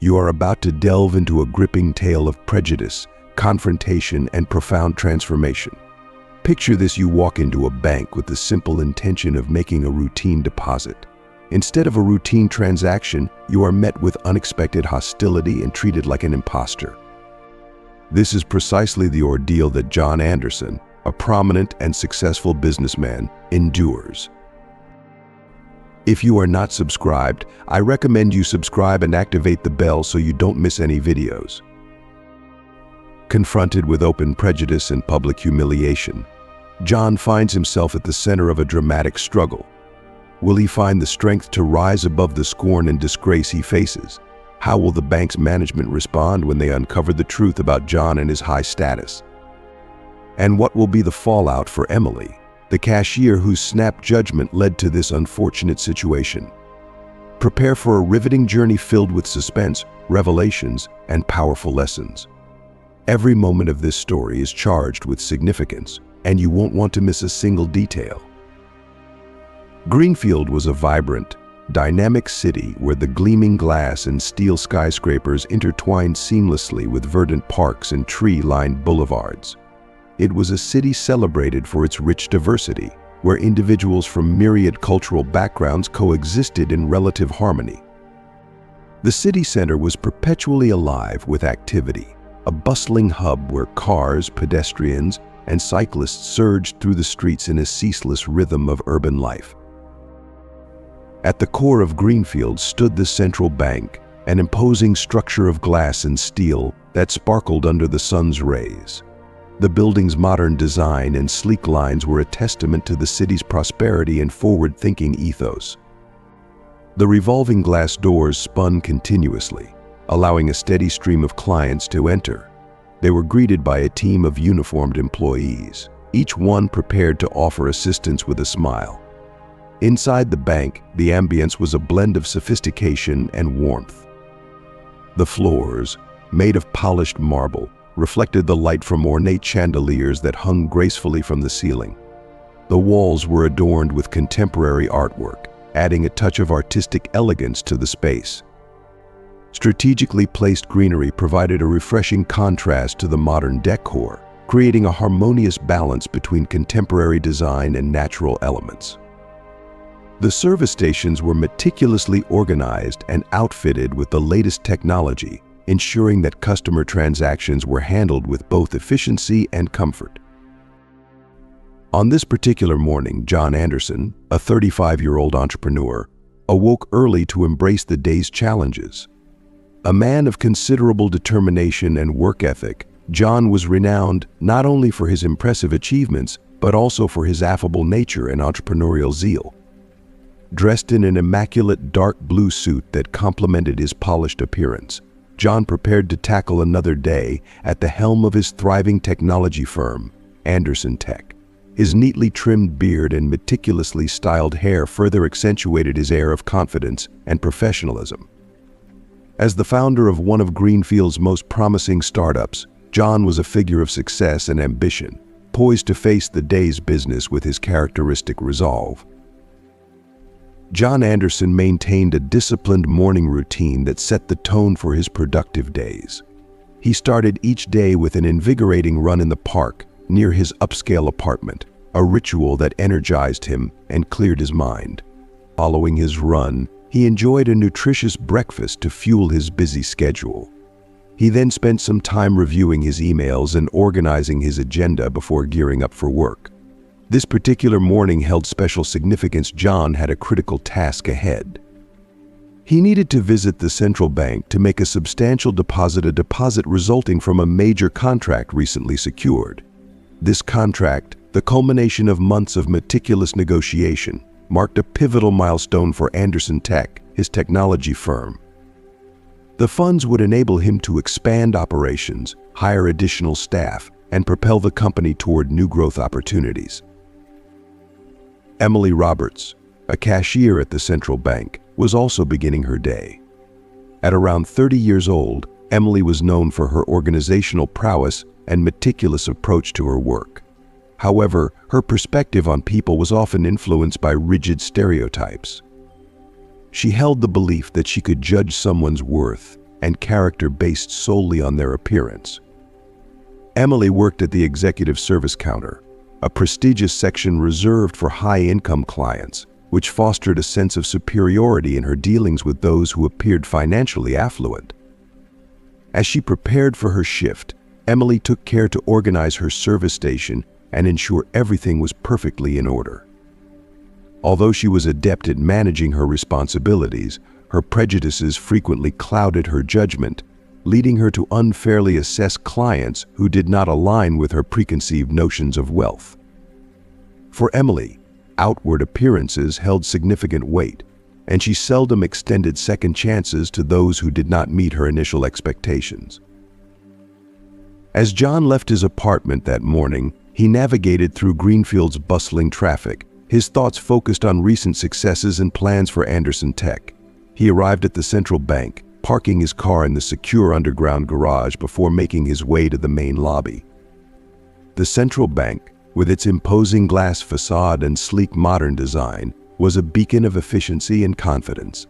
You are about to delve into a gripping tale of prejudice, confrontation, and profound transformation. Picture this: you walk into a bank with the simple intention of making a routine deposit. Instead of a routine transaction, you are met with unexpected hostility and treated like an imposter. This is precisely the ordeal that John Anderson, a prominent and successful businessman, endures. If you are not subscribed, I recommend you subscribe and activate the bell so you don't miss any videos. Confronted with open prejudice and public humiliation, John finds himself at the center of a dramatic struggle. Will he find the strength to rise above the scorn and disgrace he faces? How will the bank's management respond when they uncover the truth about John and his high status? And what will be the fallout for Emily, the cashier whose snap judgment led to this unfortunate situation? Prepare for a riveting journey filled with suspense, revelations, and powerful lessons. Every moment of this story is charged with significance, and you won't want to miss a single detail. Greenfield was a vibrant, dynamic city where the gleaming glass and steel skyscrapers intertwined seamlessly with verdant parks and tree-lined boulevards. It was a city celebrated for its rich diversity, where individuals from myriad cultural backgrounds coexisted in relative harmony. The city center was perpetually alive with activity, a bustling hub where cars, pedestrians, and cyclists surged through the streets in a ceaseless rhythm of urban life. At the core of Greenfield stood the central bank, an imposing structure of glass and steel that sparkled under the sun's rays. The building's modern design and sleek lines were a testament to the city's prosperity and forward-thinking ethos. The revolving glass doors spun continuously, allowing a steady stream of clients to enter. They were greeted by a team of uniformed employees, each one prepared to offer assistance with a smile. Inside the bank, the ambience was a blend of sophistication and warmth. The floors, made of polished marble, reflected the light from ornate chandeliers that hung gracefully from the ceiling. The walls were adorned with contemporary artwork, adding a touch of artistic elegance to the space. Strategically placed greenery provided a refreshing contrast to the modern decor, creating a harmonious balance between contemporary design and natural elements. The service stations were meticulously organized and outfitted with the latest technology, ensuring that customer transactions were handled with both efficiency and comfort. On this particular morning, John Anderson, a 35-year-old entrepreneur, awoke early to embrace the day's challenges. A man of considerable determination and work ethic, John was renowned not only for his impressive achievements, but also for his affable nature and entrepreneurial zeal. Dressed in an immaculate dark blue suit that complemented his polished appearance, John prepared to tackle another day at the helm of his thriving technology firm, Anderson Tech. His neatly trimmed beard and meticulously styled hair further accentuated his air of confidence and professionalism. As the founder of one of Greenfield's most promising startups, John was a figure of success and ambition, poised to face the day's business with his characteristic resolve. John Anderson maintained a disciplined morning routine that set the tone for his productive days. He started each day with an invigorating run in the park near his upscale apartment, a ritual that energized him and cleared his mind. Following his run, he enjoyed a nutritious breakfast to fuel his busy schedule. He then spent some time reviewing his emails and organizing his agenda before gearing up for work. This particular morning held special significance. John had a critical task ahead. He needed to visit the central bank to make a substantial deposit, a deposit resulting from a major contract recently secured. This contract, the culmination of months of meticulous negotiation, marked a pivotal milestone for Anderson Tech, his technology firm. The funds would enable him to expand operations, hire additional staff, and propel the company toward new growth opportunities. Emily Roberts, a cashier at the central bank, was also beginning her day. At around 30 years old, Emily was known for her organizational prowess and meticulous approach to her work. However, her perspective on people was often influenced by rigid stereotypes. She held the belief that she could judge someone's worth and character based solely on their appearance. Emily worked at the executive service counter, a prestigious section reserved for high-income clients, which fostered a sense of superiority in her dealings with those who appeared financially affluent. As she prepared for her shift, Emily took care to organize her service station and ensure everything was perfectly in order. Although she was adept at managing her responsibilities, her prejudices frequently clouded her judgment, leading her to unfairly assess clients who did not align with her preconceived notions of wealth. For Emily, outward appearances held significant weight, and she seldom extended second chances to those who did not meet her initial expectations. As John left his apartment that morning, he navigated through Greenfield's bustling traffic, his thoughts focused on recent successes and plans for Anderson Tech. He arrived at the central bank, parking his car in the secure underground garage before making his way to the main lobby. The central bank, with its imposing glass facade and sleek modern design, was a beacon of efficiency and confidence.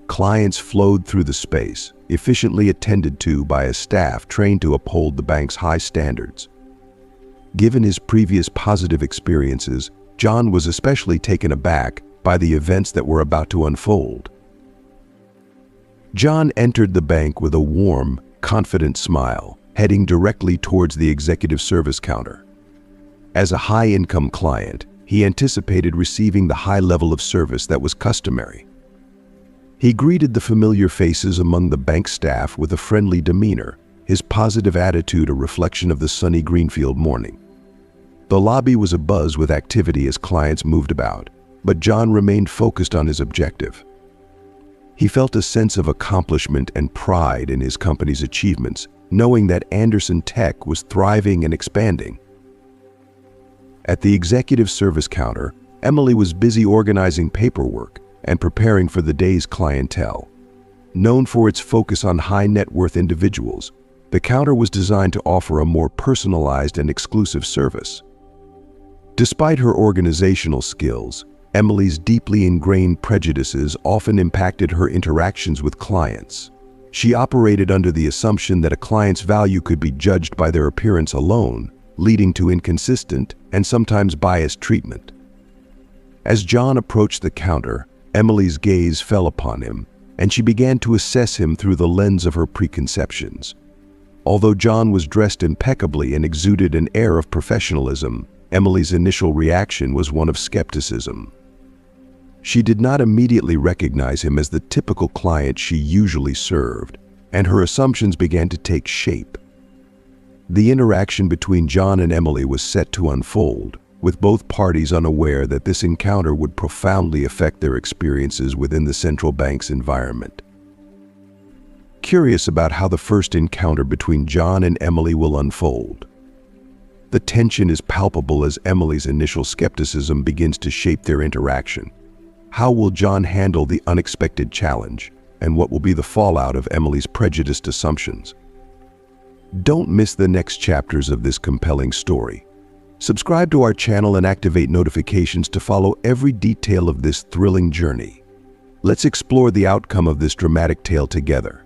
Clients flowed through the space, efficiently attended to by a staff trained to uphold the bank's high standards. Given his previous positive experiences, John was especially taken aback by the events that were about to unfold. John entered the bank with a warm, confident smile, heading directly towards the executive service counter. As a high-income client, he anticipated receiving the high level of service that was customary. He greeted the familiar faces among the bank staff with a friendly demeanor, his positive attitude a reflection of the sunny Greenfield morning. The lobby was abuzz with activity as clients moved about, but John remained focused on his objective. He felt a sense of accomplishment and pride in his company's achievements, knowing that Anderson Tech was thriving and expanding. At the executive service counter, Emily was busy organizing paperwork and preparing for the day's clientele. Known for its focus on high net worth individuals, the counter was designed to offer a more personalized and exclusive service. Despite her organizational skills, Emily's deeply ingrained prejudices often impacted her interactions with clients. She operated under the assumption that a client's value could be judged by their appearance alone, leading to inconsistent and sometimes biased treatment. As John approached the counter, Emily's gaze fell upon him, and she began to assess him through the lens of her preconceptions. Although John was dressed impeccably and exuded an air of professionalism, Emily's initial reaction was one of skepticism. She did not immediately recognize him as the typical client she usually served, and her assumptions began to take shape. The interaction between John and Emily was set to unfold, with both parties unaware that this encounter would profoundly affect their experiences within the central bank's environment. Curious about how the first encounter between John and Emily will unfold. The tension is palpable as Emily's initial skepticism begins to shape their interaction. How will John handle the unexpected challenge, and what will be the fallout of Emily's prejudiced assumptions? Don't miss the next chapters of this compelling story. Subscribe to our channel and activate notifications to follow every detail of this thrilling journey. Let's explore the outcome of this dramatic tale together.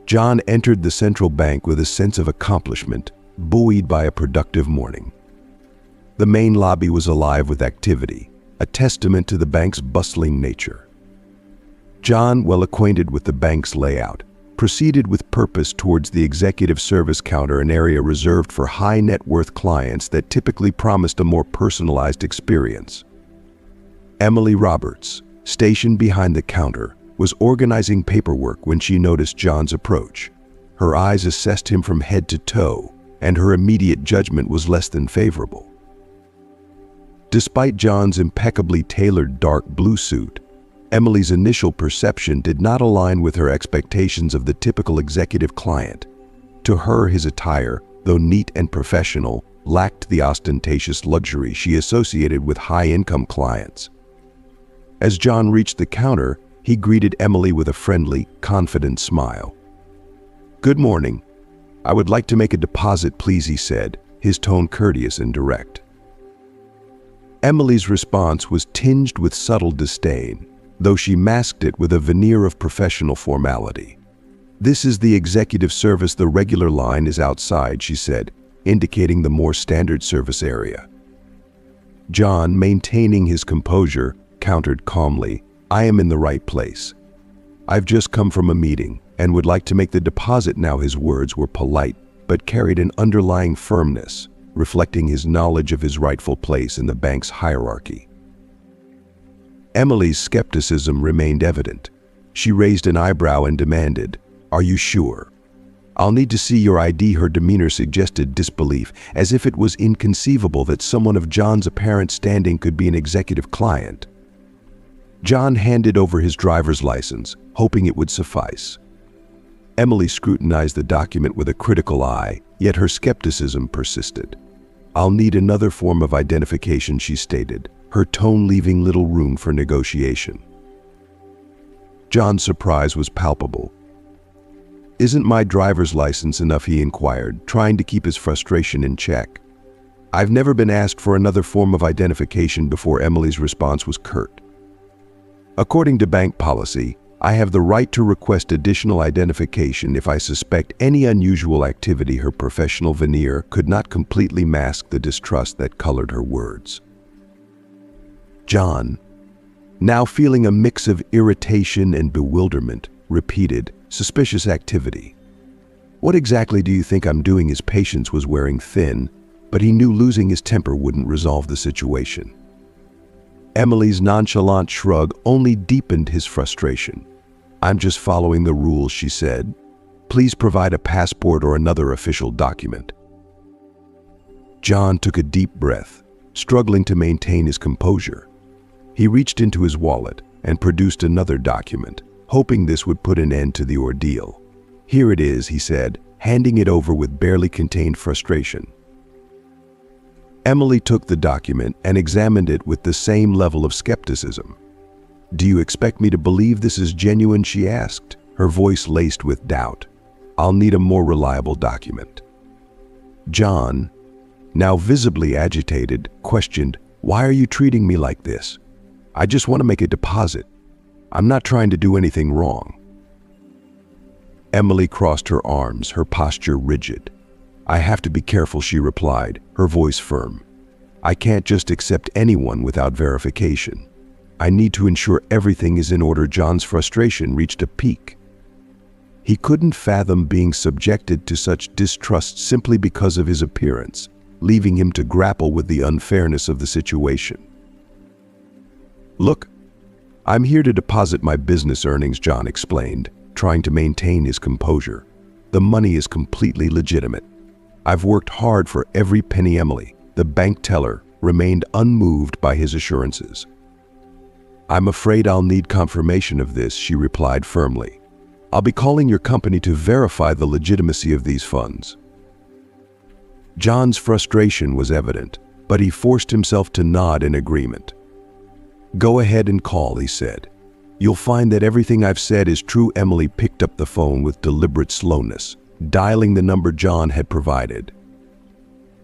John entered the central bank with a sense of accomplishment, buoyed by a productive morning. The main lobby was alive with activity, a testament to the bank's bustling nature. John, well acquainted with the bank's layout, proceeded with purpose towards the executive service counter, an area reserved for high net worth clients that typically promised a more personalized experience. Emily Roberts, stationed behind the counter, was organizing paperwork when she noticed John's approach. Her eyes assessed him from head to toe, and her immediate judgment was less than favorable. Despite John's impeccably tailored dark blue suit, Emily's initial perception did not align with her expectations of the typical executive client. To her, his attire, though neat and professional, lacked the ostentatious luxury she associated with high-income clients. As John reached the counter, he greeted Emily with a friendly, confident smile. "Good morning. I would like to make a deposit, please," he said, his tone courteous and direct. Emily's response was tinged with subtle disdain, though she masked it with a veneer of professional formality. "This is the executive service. The regular line is outside," she said, indicating the more standard service area. John, maintaining his composure, countered calmly, "I am in the right place. I've just come from a meeting and would like to make the deposit now." His words were polite, but carried an underlying firmness, reflecting his knowledge of his rightful place in the bank's hierarchy. Emily's skepticism remained evident. She raised an eyebrow and demanded, "Are you sure?" "I'll need to see your ID." Her demeanor suggested disbelief, as if it was inconceivable that someone of John's apparent standing could be an executive client. John handed over his driver's license, hoping it would suffice. Emily scrutinized the document with a critical eye, yet her skepticism persisted. "I'll need another form of identification," she stated, her tone leaving little room for negotiation. John's surprise was palpable. "Isn't my driver's license enough?" he inquired, trying to keep his frustration in check. "I've never been asked for another form of identification before." Emily's response was curt. "According to bank policy, I have the right to request additional identification if I suspect any unusual activity." Her professional veneer could not completely mask the distrust that colored her words. John, now feeling a mix of irritation and bewilderment, repeated, "Suspicious activity. What exactly do you think I'm doing?" His patience was wearing thin, but he knew losing his temper wouldn't resolve the situation. Emily's nonchalant shrug only deepened his frustration. "I'm just following the rules," she said. "Please provide a passport or another official document." John took a deep breath, struggling to maintain his composure. He reached into his wallet and produced another document, hoping this would put an end to the ordeal. "Here it is," he said, handing it over with barely contained frustration. Emily took the document and examined it with the same level of skepticism. "Do you expect me to believe this is genuine?" she asked, her voice laced with doubt. "I'll need a more reliable document." John, now visibly agitated, questioned, "Why are you treating me like this? I just want to make a deposit. I'm not trying to do anything wrong." Emily crossed her arms, her posture rigid. "I have to be careful," she replied, her voice firm. "I can't just accept anyone without verification. I need to ensure everything is in order." John's frustration reached a peak. He couldn't fathom being subjected to such distrust simply because of his appearance, leaving him to grapple with the unfairness of the situation. "Look, I'm here to deposit my business earnings," John explained, trying to maintain his composure. "The money is completely legitimate. I've worked hard for every penny." Emily, the bank teller, remained unmoved by his assurances. "I'm afraid I'll need confirmation of this," she replied firmly. "I'll be calling your company to verify the legitimacy of these funds." John's frustration was evident, but he forced himself to nod in agreement. "Go ahead and call," he said. "You'll find that everything I've said is true." Emily picked up the phone with deliberate slowness, dialing the number John had provided.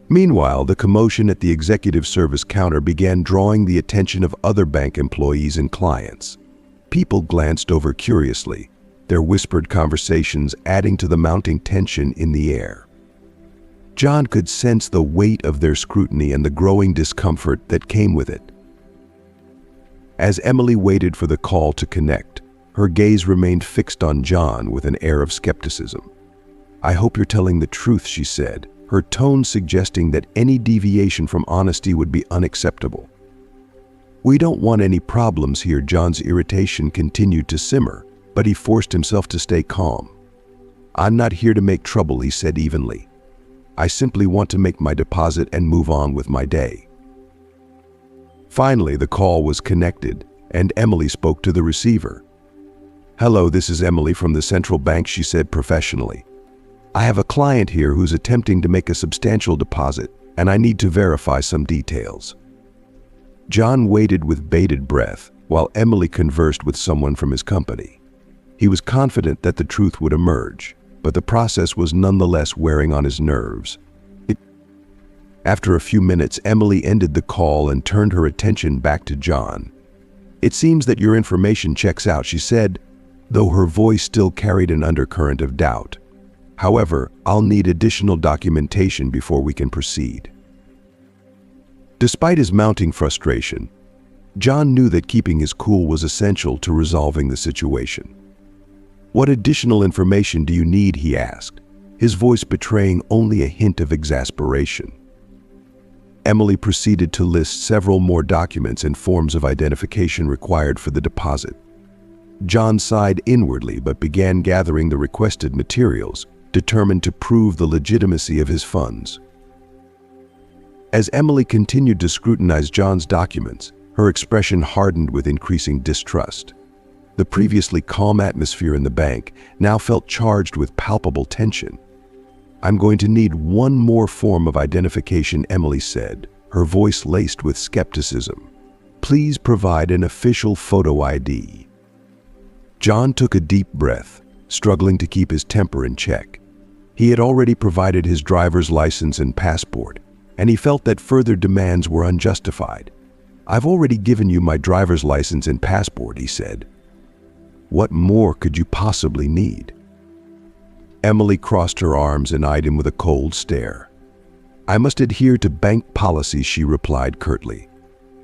Meanwhile, the commotion at the executive service counter began drawing the attention of other bank employees and clients. People glanced over curiously, their whispered conversations adding to the mounting tension in the air. John could sense the weight of their scrutiny and the growing discomfort that came with it. As Emily waited for the call to connect, her gaze remained fixed on John with an air of skepticism. "I hope you're telling the truth," she said, her tone suggesting that any deviation from honesty would be unacceptable. "We don't want any problems here." John's irritation continued to simmer, but he forced himself to stay calm. "I'm not here to make trouble," he said evenly. "I simply want to make my deposit and move on with my day." Finally, the call was connected, and Emily spoke to the receiver. "Hello, this is Emily from the central bank," she said professionally. "I have a client here who's attempting to make a substantial deposit, and I need to verify some details." John waited with bated breath while Emily conversed with someone from his company. He was confident that the truth would emerge, but the process was nonetheless wearing on his nerves. After a few minutes, Emily ended the call and turned her attention back to John. "It seems that your information checks out," she said. though her voice still carried an undercurrent of doubt. "However, I'll need additional documentation before we can proceed." Despite his mounting frustration, John knew that keeping his cool was essential to resolving the situation. "What additional information do you need?" he asked, his voice betraying only a hint of exasperation. Emily proceeded to list several more documents and forms of identification required for the deposit. John sighed inwardly but began gathering the requested materials, determined to prove the legitimacy of his funds. As Emily continued to scrutinize John's documents, her expression hardened with increasing distrust. The previously calm atmosphere in the bank now felt charged with palpable tension. "I'm going to need one more form of identification," Emily said, her voice laced with skepticism. "Please provide an official photo ID." John took a deep breath, struggling to keep his temper in check. He had already provided his driver's license and passport, and he felt that further demands were unjustified. "I've already given you my driver's license and passport," he said. "What more could you possibly need?" Emily crossed her arms and eyed him with a cold stare. "I must adhere to bank policies," she replied curtly.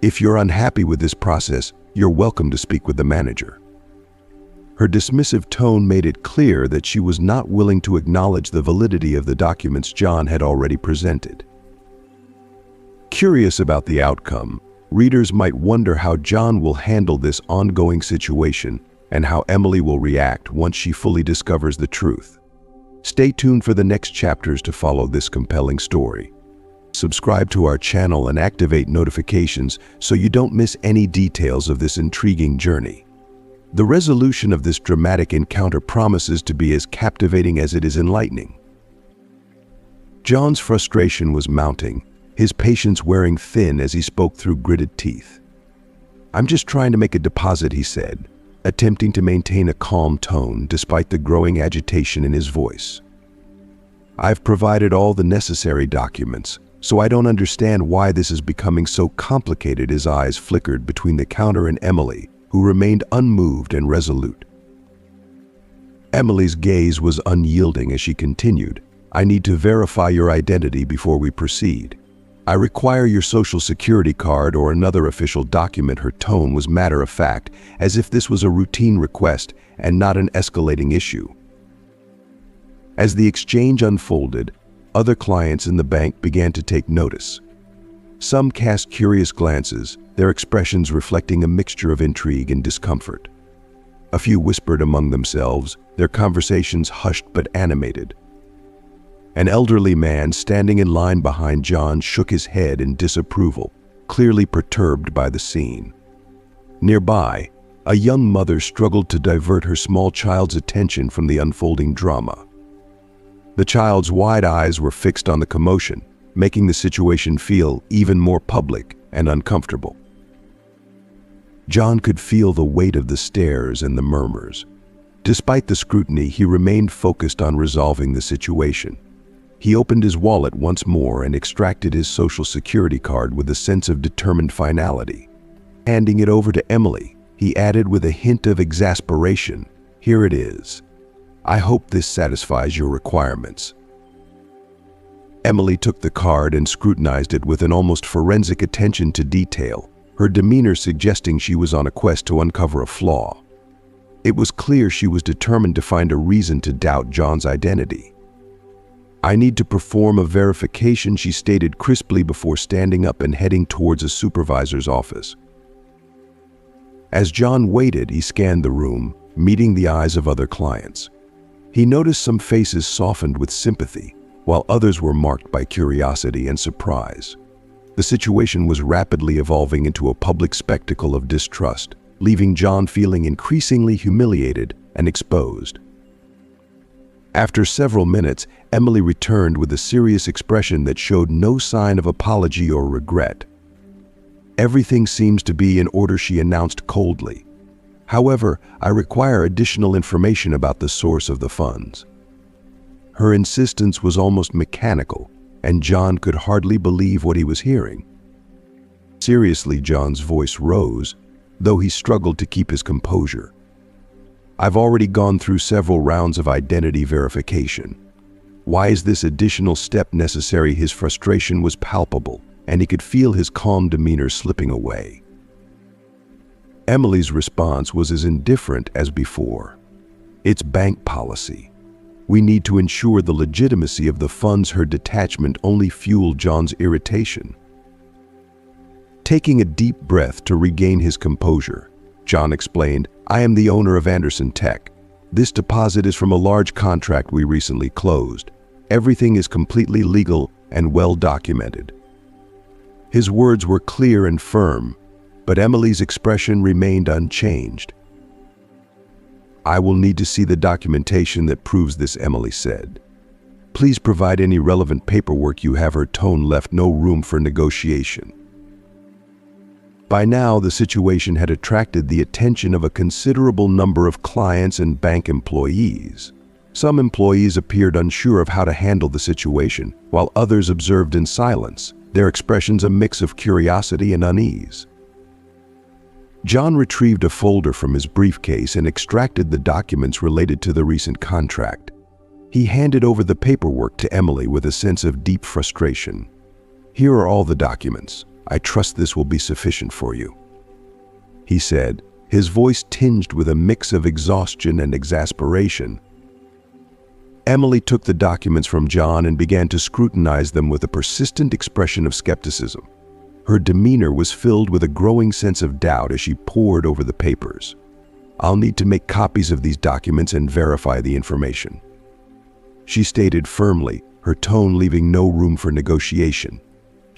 "If you're unhappy with this process, you're welcome to speak with the manager." Her dismissive tone made it clear that she was not willing to acknowledge the validity of the documents John had already presented. Curious about the outcome, readers might wonder how John will handle this ongoing situation and how Emily will react once she fully discovers the truth. Stay tuned for the next chapters to follow this compelling story. Subscribe to our channel and activate notifications so you don't miss any details of this intriguing journey. The resolution of this dramatic encounter promises to be as captivating as it is enlightening. John's frustration was mounting, his patience wearing thin as he spoke through gritted teeth. "I'm just trying to make a deposit," he said, attempting to maintain a calm tone despite the growing agitation in his voice. "I've provided all the necessary documents, so I don't understand why this is becoming so complicated." His eyes flickered between the counter and Emily, who remained unmoved and resolute. Emily's gaze was unyielding as she continued, "I need to verify your identity before we proceed. I require your social security card or another official document." Her tone was matter-of-fact, as if this was a routine request and not an escalating issue. As the exchange unfolded, other clients in the bank began to take notice. Some cast curious glances, their expressions reflecting a mixture of intrigue and discomfort. A few whispered among themselves, their conversations hushed but animated. An elderly man standing in line behind John shook his head in disapproval, clearly perturbed by the scene. Nearby, a young mother struggled to divert her small child's attention from the unfolding drama. The child's wide eyes were fixed on the commotion, making the situation feel even more public and uncomfortable. John could feel the weight of the stares and the murmurs. Despite the scrutiny, he remained focused on resolving the situation. He opened his wallet once more and extracted his social security card with a sense of determined finality. Handing it over to Emily, he added with a hint of exasperation, "Here it is. I hope this satisfies your requirements." Emily took the card and scrutinized it with an almost forensic attention to detail, her demeanor suggesting she was on a quest to uncover a flaw. It was clear she was determined to find a reason to doubt John's identity. "I need to perform a verification," she stated crisply before standing up and heading towards a supervisor's office. As John waited, he scanned the room, meeting the eyes of other clients. He noticed some faces softened with sympathy, while others were marked by curiosity and surprise. The situation was rapidly evolving into a public spectacle of distrust, leaving John feeling increasingly humiliated and exposed. After several minutes, Emily returned with a serious expression that showed no sign of apology or regret. "Everything seems to be in order," she announced coldly. "However, I require additional information about the source of the funds." Her insistence was almost mechanical, and John could hardly believe what he was hearing. Seriously, John's voice rose, though he struggled to keep his composure. I've already gone through several rounds of identity verification. Why is this additional step necessary? His frustration was palpable, and he could feel his calm demeanor slipping away. Emily's response was as indifferent as before. It's bank policy. We need to ensure the legitimacy of the funds. Her detachment only fueled John's irritation. Taking a deep breath to regain his composure, John explained, I am the owner of Anderson Tech. This deposit is from a large contract we recently closed. Everything is completely legal and well documented. His words were clear and firm, but Emily's expression remained unchanged. I will need to see the documentation that proves this, Emily said. Please provide any relevant paperwork you have. Her tone left no room for negotiation. By now, the situation had attracted the attention of a considerable number of clients and bank employees. Some employees appeared unsure of how to handle the situation, while others observed in silence, their expressions a mix of curiosity and unease. John retrieved a folder from his briefcase and extracted the documents related to the recent contract. He handed over the paperwork to Emily with a sense of deep frustration. Here are all the documents. I trust this will be sufficient for you, he said, his voice tinged with a mix of exhaustion and exasperation. Emily took the documents from John and began to scrutinize them with a persistent expression of skepticism. Her demeanor was filled with a growing sense of doubt as she pored over the papers. I'll need to make copies of these documents and verify the information, she stated firmly, her tone leaving no room for negotiation.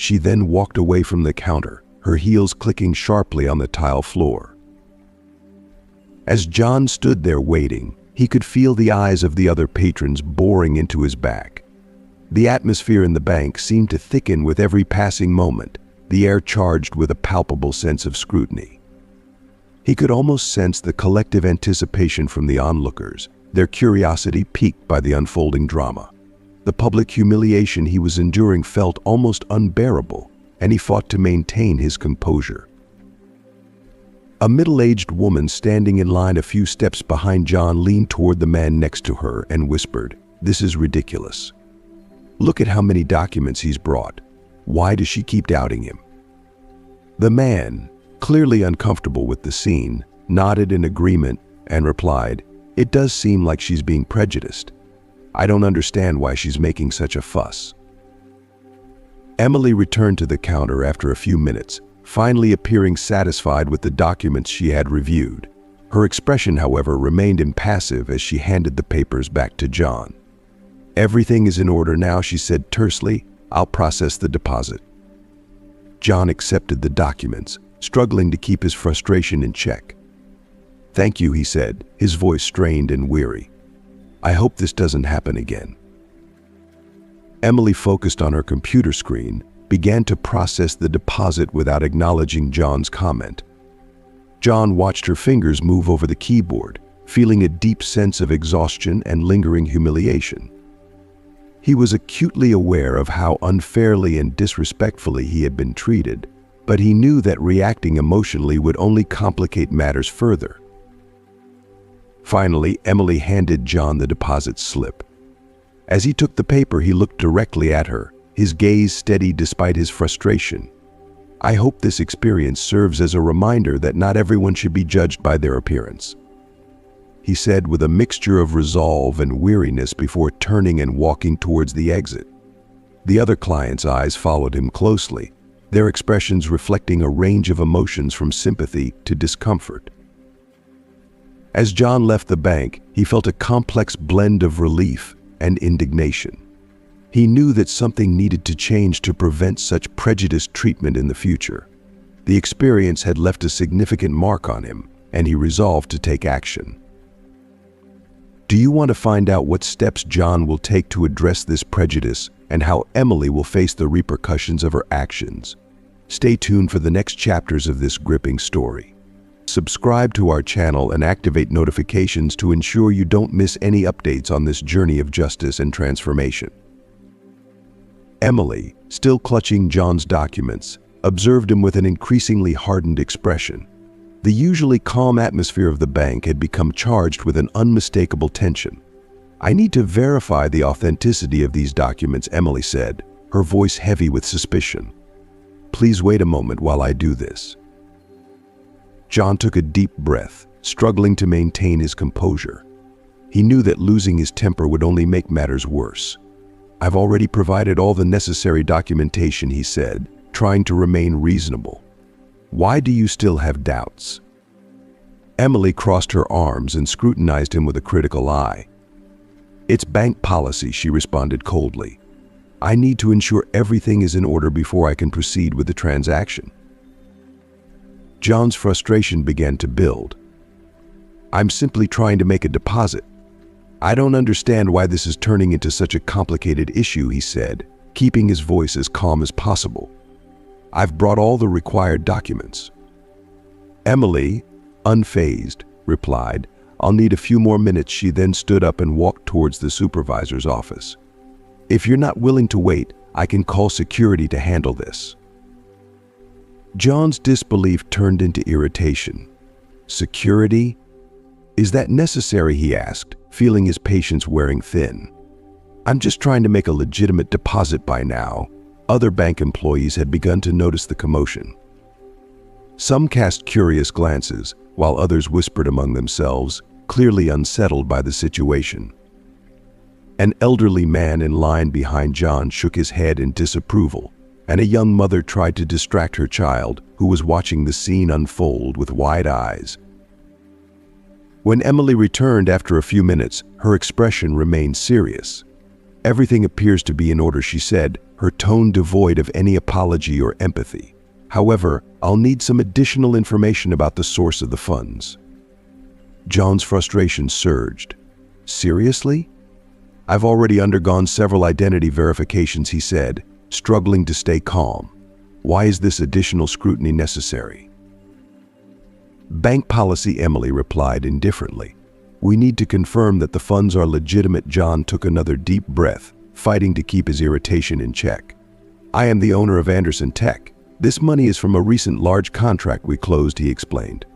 She then walked away from the counter, her heels clicking sharply on the tile floor. As John stood there waiting, he could feel the eyes of the other patrons boring into his back. The atmosphere in the bank seemed to thicken with every passing moment, the air charged with a palpable sense of scrutiny. He could almost sense the collective anticipation from the onlookers, their curiosity piqued by the unfolding drama. The public humiliation he was enduring felt almost unbearable, and he fought to maintain his composure. A middle-aged woman standing in line a few steps behind John leaned toward the man next to her and whispered, "This is ridiculous. Look at how many documents he's brought. Why does she keep doubting him?" The man, clearly uncomfortable with the scene, nodded in agreement and replied, "It does seem like she's being prejudiced. I don't understand why she's making such a fuss." Emily returned to the counter after a few minutes, finally appearing satisfied with the documents she had reviewed. Her expression, however, remained impassive as she handed the papers back to John. "Everything is in order now," she said tersely. "I'll process the deposit." John accepted the documents, struggling to keep his frustration in check. "Thank you," he said, his voice strained and weary. "I hope this doesn't happen again." Emily, focused on her computer screen, began to process the deposit without acknowledging John's comment. John watched her fingers move over the keyboard, feeling a deep sense of exhaustion and lingering humiliation. He was acutely aware of how unfairly and disrespectfully he had been treated, but he knew that reacting emotionally would only complicate matters further. Finally, Emily handed John the deposit slip. As he took the paper, he looked directly at her, his gaze steady despite his frustration. "I hope this experience serves as a reminder that not everyone should be judged by their appearance," he said with a mixture of resolve and weariness before turning and walking towards the exit. The other clients' eyes followed him closely, their expressions reflecting a range of emotions from sympathy to discomfort. As John left the bank, he felt a complex blend of relief and indignation. He knew that something needed to change to prevent such prejudiced treatment in the future. The experience had left a significant mark on him, and he resolved to take action. Do you want to find out what steps John will take to address this prejudice and how Emily will face the repercussions of her actions? Stay tuned for the next chapters of this gripping story. Subscribe to our channel and activate notifications to ensure you don't miss any updates on this journey of justice and transformation. Emily, still clutching John's documents, observed him with an increasingly hardened expression. The usually calm atmosphere of the bank had become charged with an unmistakable tension. "I need to verify the authenticity of these documents," Emily said, her voice heavy with suspicion. "Please wait a moment while I do this." John took a deep breath, struggling to maintain his composure. He knew that losing his temper would only make matters worse. "I've already provided all the necessary documentation," he said, trying to remain reasonable. "Why do you still have doubts?" Emily crossed her arms and scrutinized him with a critical eye. "It's bank policy," she responded coldly. "I need to ensure everything is in order before I can proceed with the transaction." John's frustration began to build. "I'm simply trying to make a deposit. I don't understand why this is turning into such a complicated issue," he said, keeping his voice as calm as possible. "I've brought all the required documents." Emily, unfazed, replied, "I'll need a few more minutes." She then stood up and walked towards the supervisor's office. "If you're not willing to wait, I can call security to handle this." John's disbelief turned into irritation. "Security? Is that necessary?" he asked, feeling his patience wearing thin. "I'm just trying to make a legitimate deposit by now." Other bank employees had begun to notice the commotion. Some cast curious glances, while others whispered among themselves, clearly unsettled by the situation. An elderly man in line behind John shook his head in disapproval, and a young mother tried to distract her child, who was watching the scene unfold with wide eyes. When Emily returned after a few minutes, her expression remained serious. "Everything appears to be in order," she said, her tone devoid of any apology or empathy. "However, I'll need some additional information about the source of the funds." John's frustration surged. "Seriously? I've already undergone several identity verifications," he said, struggling to stay calm. "Why is this additional scrutiny necessary?" "Bank policy," Emily replied indifferently. "We need to confirm that the funds are legitimate." John took another deep breath, fighting to keep his irritation in check. "I am the owner of Anderson Tech. This money is from a recent large contract we closed," he explained.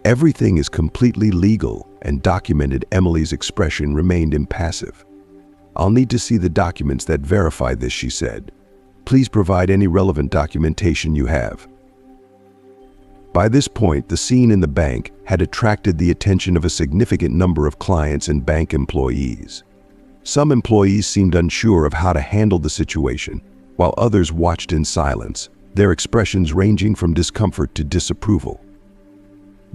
"Everything is completely legal and documented." Emily's expression remained impassive. "I'll need to see the documents that verify this," she said. "Please provide any relevant documentation you have." By this point, the scene in the bank had attracted the attention of a significant number of clients and bank employees. Some employees seemed unsure of how to handle the situation, while others watched in silence, their expressions ranging from discomfort to disapproval.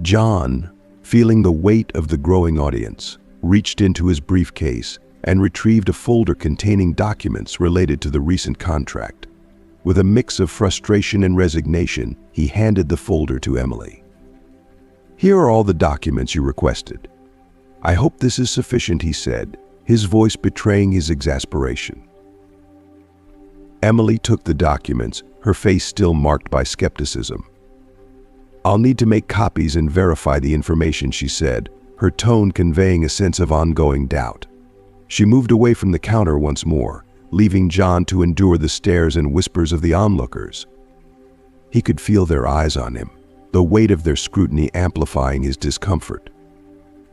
John, feeling the weight of the growing audience, reached into his briefcase and retrieved a folder containing documents related to the recent contract. With a mix of frustration and resignation, he handed the folder to Emily. "Here are all the documents you requested. I hope this is sufficient," he said, his voice betraying his exasperation. Emily took the documents, her face still marked by skepticism. "I'll need to make copies and verify the information," she said, her tone conveying a sense of ongoing doubt. She moved away from the counter once more, leaving John to endure the stares and whispers of the onlookers. He could feel their eyes on him, the weight of their scrutiny amplifying his discomfort.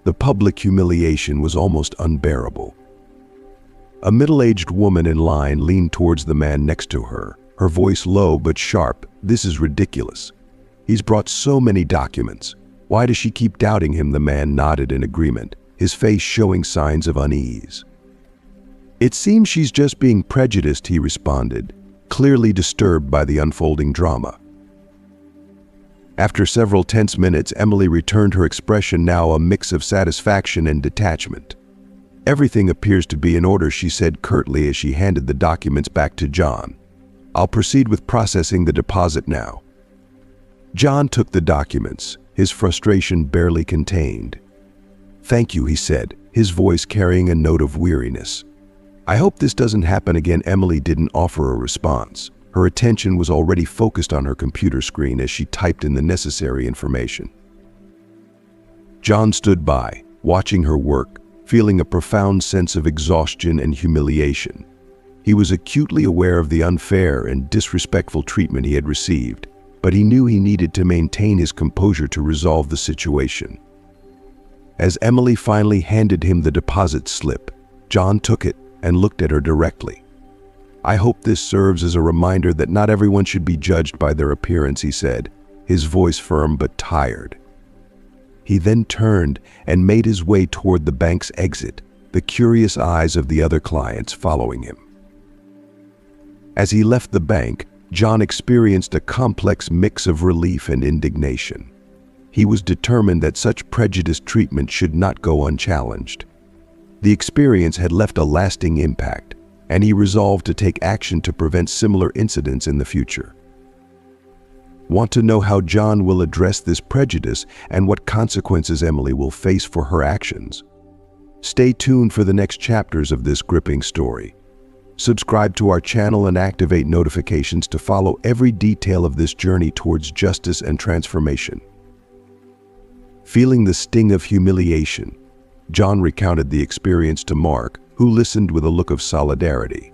The public humiliation was almost unbearable. A middle-aged woman in line leaned towards the man next to her, her voice low but sharp. "This is ridiculous. He's brought so many documents. Why does she keep doubting him?" The man nodded in agreement, his face showing signs of unease. "It seems she's just being prejudiced," he responded, clearly disturbed by the unfolding drama. After several tense minutes, Emily returned, her expression now a mix of satisfaction and detachment. "Everything appears to be in order," she said curtly as she handed the documents back to John. "I'll proceed with processing the deposit now." John took the documents, his frustration barely contained. "Thank you," he said, his voice carrying a note of weariness. "I hope this doesn't happen again." Emily didn't offer a response. Her attention was already focused on her computer screen as she typed in the necessary information. John stood by, watching her work, feeling a profound sense of exhaustion and humiliation. He was acutely aware of the unfair and disrespectful treatment he had received, but he knew he needed to maintain his composure to resolve the situation. As Emily finally handed him the deposit slip, John took it and looked at her directly. "I hope this serves as a reminder that not everyone should be judged by their appearance," he said, his voice firm but tired. He then turned and made his way toward the bank's exit, the curious eyes of the other clients following him. As he left the bank, John experienced a complex mix of relief and indignation. He was determined that such prejudiced treatment should not go unchallenged. The experience had left a lasting impact, and he resolved to take action to prevent similar incidents in the future. Want to know how John will address this prejudice and what consequences Emily will face for her actions? Stay tuned for the next chapters of this gripping story. Subscribe to our channel and activate notifications to follow every detail of this journey towards justice and transformation. Feeling the sting of humiliation, John recounted the experience to Mark, who listened with a look of solidarity.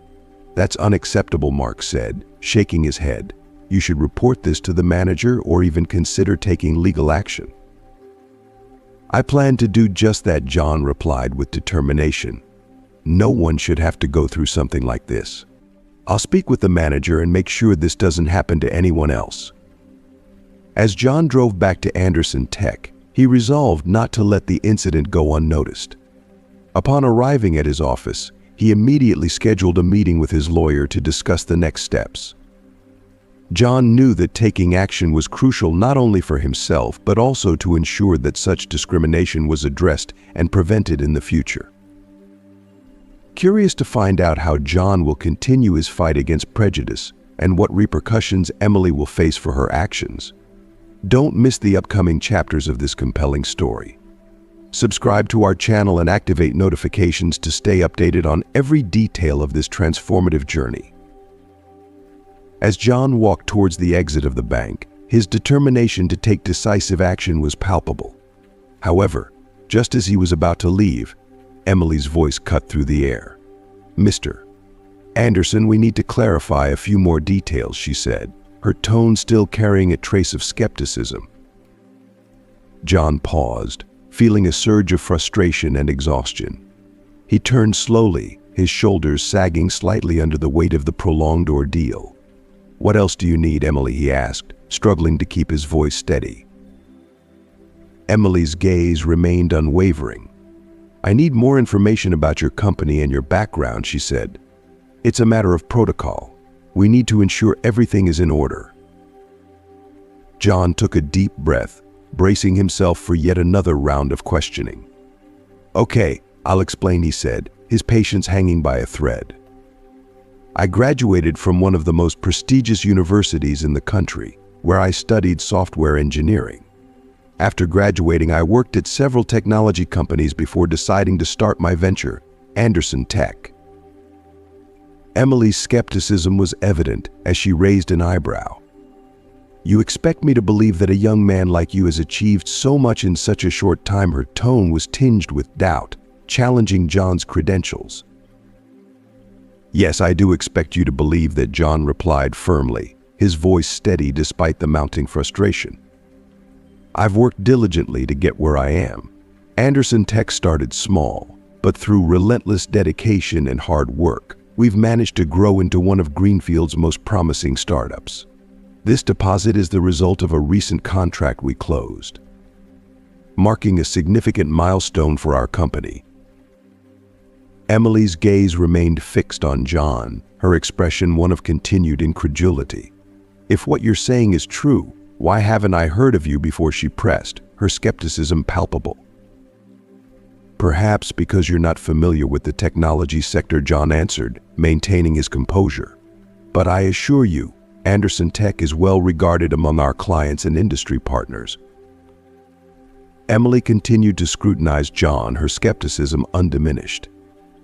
"That's unacceptable," Mark said, shaking his head. "You should report this to the manager or even consider taking legal action." "I plan to do just that," John replied with determination. "No one should have to go through something like this. I'll speak with the manager and make sure this doesn't happen to anyone else." As John drove back to Anderson Tech, he resolved not to let the incident go unnoticed. Upon arriving at his office, he immediately scheduled a meeting with his lawyer to discuss the next steps. John knew that taking action was crucial not only for himself, but also to ensure that such discrimination was addressed and prevented in the future. Curious to find out how John will continue his fight against prejudice and what repercussions Emily will face for her actions, don't miss the upcoming chapters of this compelling story. Subscribe to our channel and activate notifications to stay updated on every detail of this transformative journey. As John walked towards the exit of the bank, his determination to take decisive action was palpable. However, just as he was about to leave, Emily's voice cut through the air. "Mr. Anderson, we need to clarify a few more details," she said, her tone still carrying a trace of skepticism. John paused, feeling a surge of frustration and exhaustion. He turned slowly, his shoulders sagging slightly under the weight of the prolonged ordeal. "What else do you need, Emily?" he asked, struggling to keep his voice steady. Emily's gaze remained unwavering. "I need more information about your company and your background," she said. "It's a matter of protocol. We need to ensure everything is in order." John took a deep breath, bracing himself for yet another round of questioning. "Okay, I'll explain," he said, his patience hanging by a thread. "I graduated from one of the most prestigious universities in the country, where I studied software engineering. After graduating, I worked at several technology companies before deciding to start my venture, Anderson Tech." Emily's skepticism was evident as she raised an eyebrow. "You expect me to believe that a young man like you has achieved so much in such a short time?" Her tone was tinged with doubt, challenging John's credentials. "Yes, I do expect you to believe that," John replied firmly, his voice steady despite the mounting frustration. "I've worked diligently to get where I am. Anderson Tech started small, but through relentless dedication and hard work, we've managed to grow into one of Greenfield's most promising startups. This deposit is the result of a recent contract we closed, marking a significant milestone for our company." Emily's gaze remained fixed on John, her expression one of continued incredulity. "If what you're saying is true, why haven't I heard of you before?" she pressed, her skepticism palpable. "Perhaps because you're not familiar with the technology sector," John answered, maintaining his composure. "But I assure you, Anderson Tech is well regarded among our clients and industry partners." Emily continued to scrutinize John, her skepticism undiminished.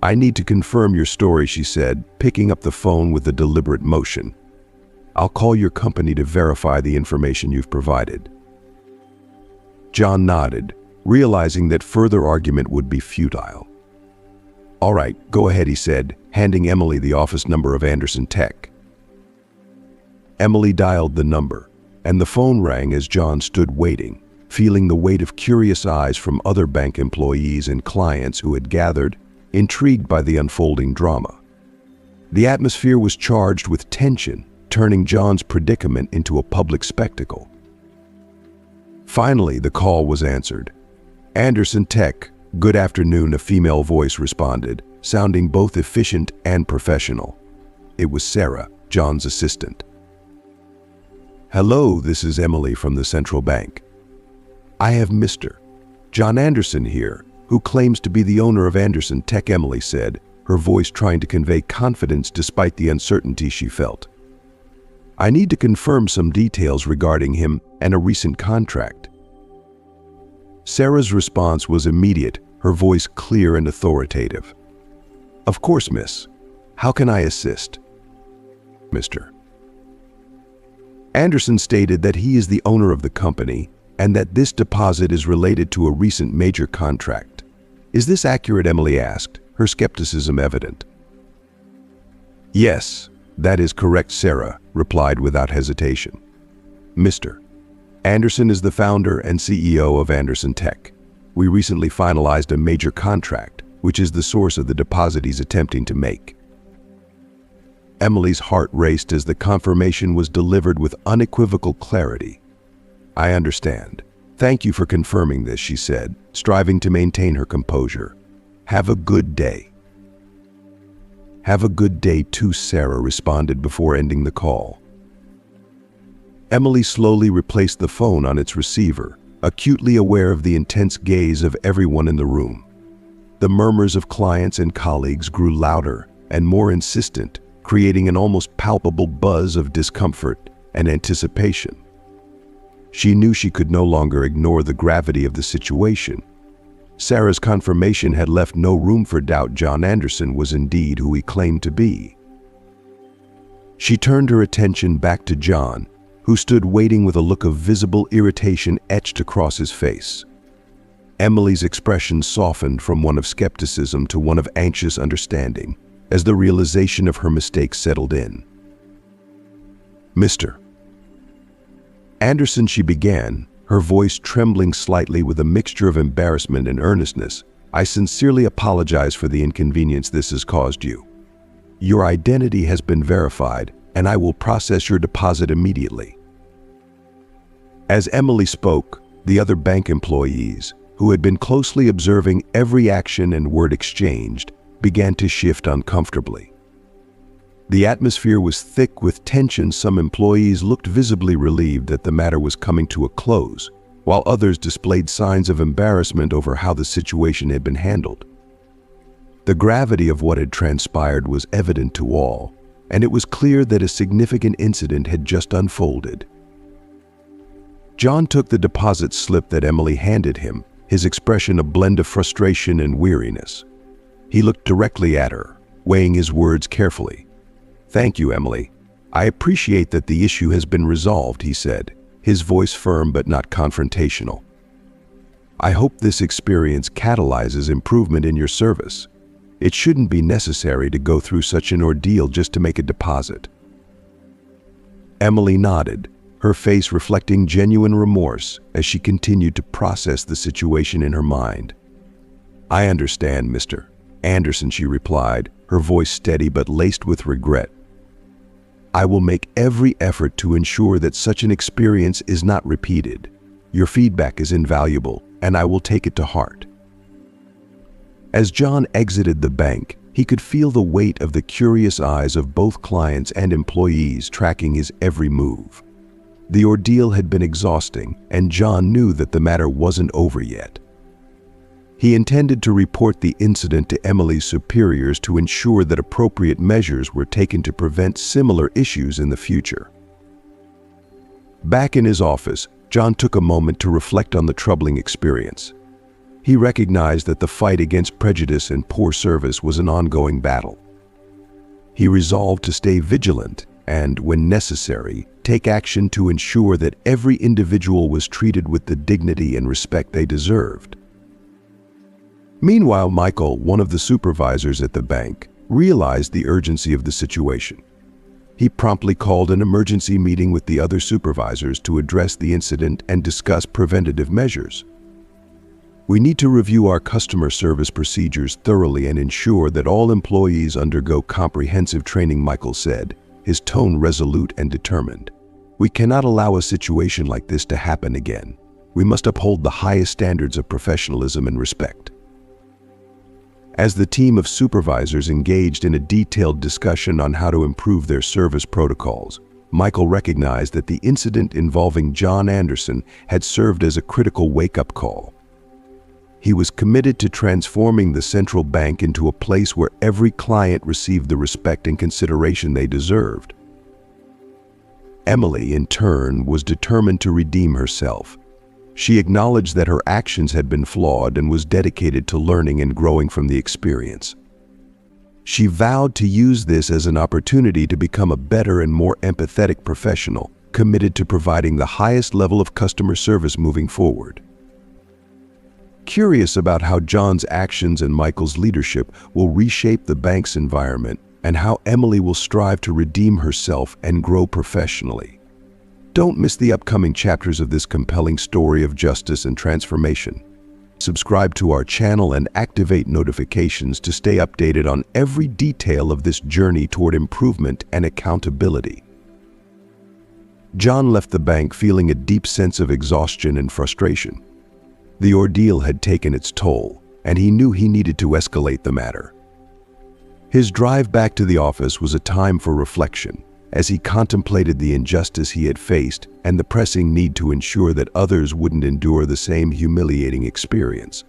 "I need to confirm your story," she said, picking up the phone with a deliberate motion. "I'll call your company to verify the information you've provided." John nodded, realizing that further argument would be futile. "All right, go ahead," he said, handing Emily the office number of Anderson Tech. Emily dialed the number, and the phone rang as John stood waiting, feeling the weight of curious eyes from other bank employees and clients who had gathered, intrigued by the unfolding drama. The atmosphere was charged with tension, turning John's predicament into a public spectacle. Finally, the call was answered. "Anderson Tech, good afternoon," a female voice responded, sounding both efficient and professional. It was Sarah, John's assistant. "Hello, this is Emily from the central bank. I have Mr. John Anderson here, who claims to be the owner of Anderson Tech," Emily said, her voice trying to convey confidence despite the uncertainty she felt. "I need to confirm some details regarding him and a recent contract." Sarah's response was immediate, her voice clear and authoritative. "Of course, miss. How can I assist?" Mr. Anderson stated that he is the owner of the company and that this deposit is related to a recent major contract. "Is this accurate?" Emily asked, her skepticism evident. "Yes, that is correct," Sarah replied without hesitation. "Mr. Anderson is the founder and CEO of Anderson Tech. We recently finalized a major contract, which is the source of the deposit he's attempting to make." Emily's heart raced as the confirmation was delivered with unequivocal clarity. "I understand. Thank you for confirming this," she said, striving to maintain her composure. "Have a good day." "Have a good day too," Sarah responded before ending the call. Emily slowly replaced the phone on its receiver, acutely aware of the intense gaze of everyone in the room. The murmurs of clients and colleagues grew louder and more insistent, creating an almost palpable buzz of discomfort and anticipation. She knew she could no longer ignore the gravity of the situation. Sarah's confirmation had left no room for doubt. John Anderson was indeed who he claimed to be. She turned her attention back to John, who stood waiting with a look of visible irritation etched across his face. Emily's expression softened from one of skepticism to one of anxious understanding as the realization of her mistake settled in. "Mr. Anderson," she began, her voice trembling slightly with a mixture of embarrassment and earnestness, "I sincerely apologize for the inconvenience this has caused you. Your identity has been verified, and I will process your deposit immediately." As Emily spoke, the other bank employees, who had been closely observing every action and word exchanged, began to shift uncomfortably. The atmosphere was thick with tension. Some employees looked visibly relieved that the matter was coming to a close, while others displayed signs of embarrassment over how the situation had been handled. The gravity of what had transpired was evident to all, and it was clear that a significant incident had just unfolded. John took the deposit slip that Emily handed him, his expression a blend of frustration and weariness. He looked directly at her, weighing his words carefully. "Thank you, Emily. I appreciate that the issue has been resolved," he said, his voice firm but not confrontational. "I hope this experience catalyzes improvement in your service. It shouldn't be necessary to go through such an ordeal just to make a deposit." Emily nodded, her face reflecting genuine remorse as she continued to process the situation in her mind. "I understand, Mr. Anderson," she replied, her voice steady but laced with regret. "I will make every effort to ensure that such an experience is not repeated. Your feedback is invaluable, and I will take it to heart." As John exited the bank, he could feel the weight of the curious eyes of both clients and employees tracking his every move. The ordeal had been exhausting, and John knew that the matter wasn't over yet. He intended to report the incident to Emily's superiors to ensure that appropriate measures were taken to prevent similar issues in the future. Back in his office, John took a moment to reflect on the troubling experience. He recognized that the fight against prejudice and poor service was an ongoing battle. He resolved to stay vigilant and, when necessary, take action to ensure that every individual was treated with the dignity and respect they deserved. Meanwhile, Michael, one of the supervisors at the bank, realized the urgency of the situation. He promptly called an emergency meeting with the other supervisors to address the incident and discuss preventative measures. "We need to review our customer service procedures thoroughly and ensure that all employees undergo comprehensive training," Michael said, his tone resolute and determined. "We cannot allow a situation like this to happen again. We must uphold the highest standards of professionalism and respect." As the team of supervisors engaged in a detailed discussion on how to improve their service protocols, Michael recognized that the incident involving John Anderson had served as a critical wake-up call. He was committed to transforming the central bank into a place where every client received the respect and consideration they deserved. Emily, in turn, was determined to redeem herself. She acknowledged that her actions had been flawed and was dedicated to learning and growing from the experience. She vowed to use this as an opportunity to become a better and more empathetic professional, committed to providing the highest level of customer service moving forward. Curious about how John's actions and Michael's leadership will reshape the bank's environment and how Emily will strive to redeem herself and grow professionally. Don't miss the upcoming chapters of this compelling story of justice and transformation. Subscribe to our channel and activate notifications to stay updated on every detail of this journey toward improvement and accountability. John left the bank feeling a deep sense of exhaustion and frustration. The ordeal had taken its toll, and he knew he needed to escalate the matter. His drive back to the office was a time for reflection, as he contemplated the injustice he had faced and the pressing need to ensure that others wouldn't endure the same humiliating experience.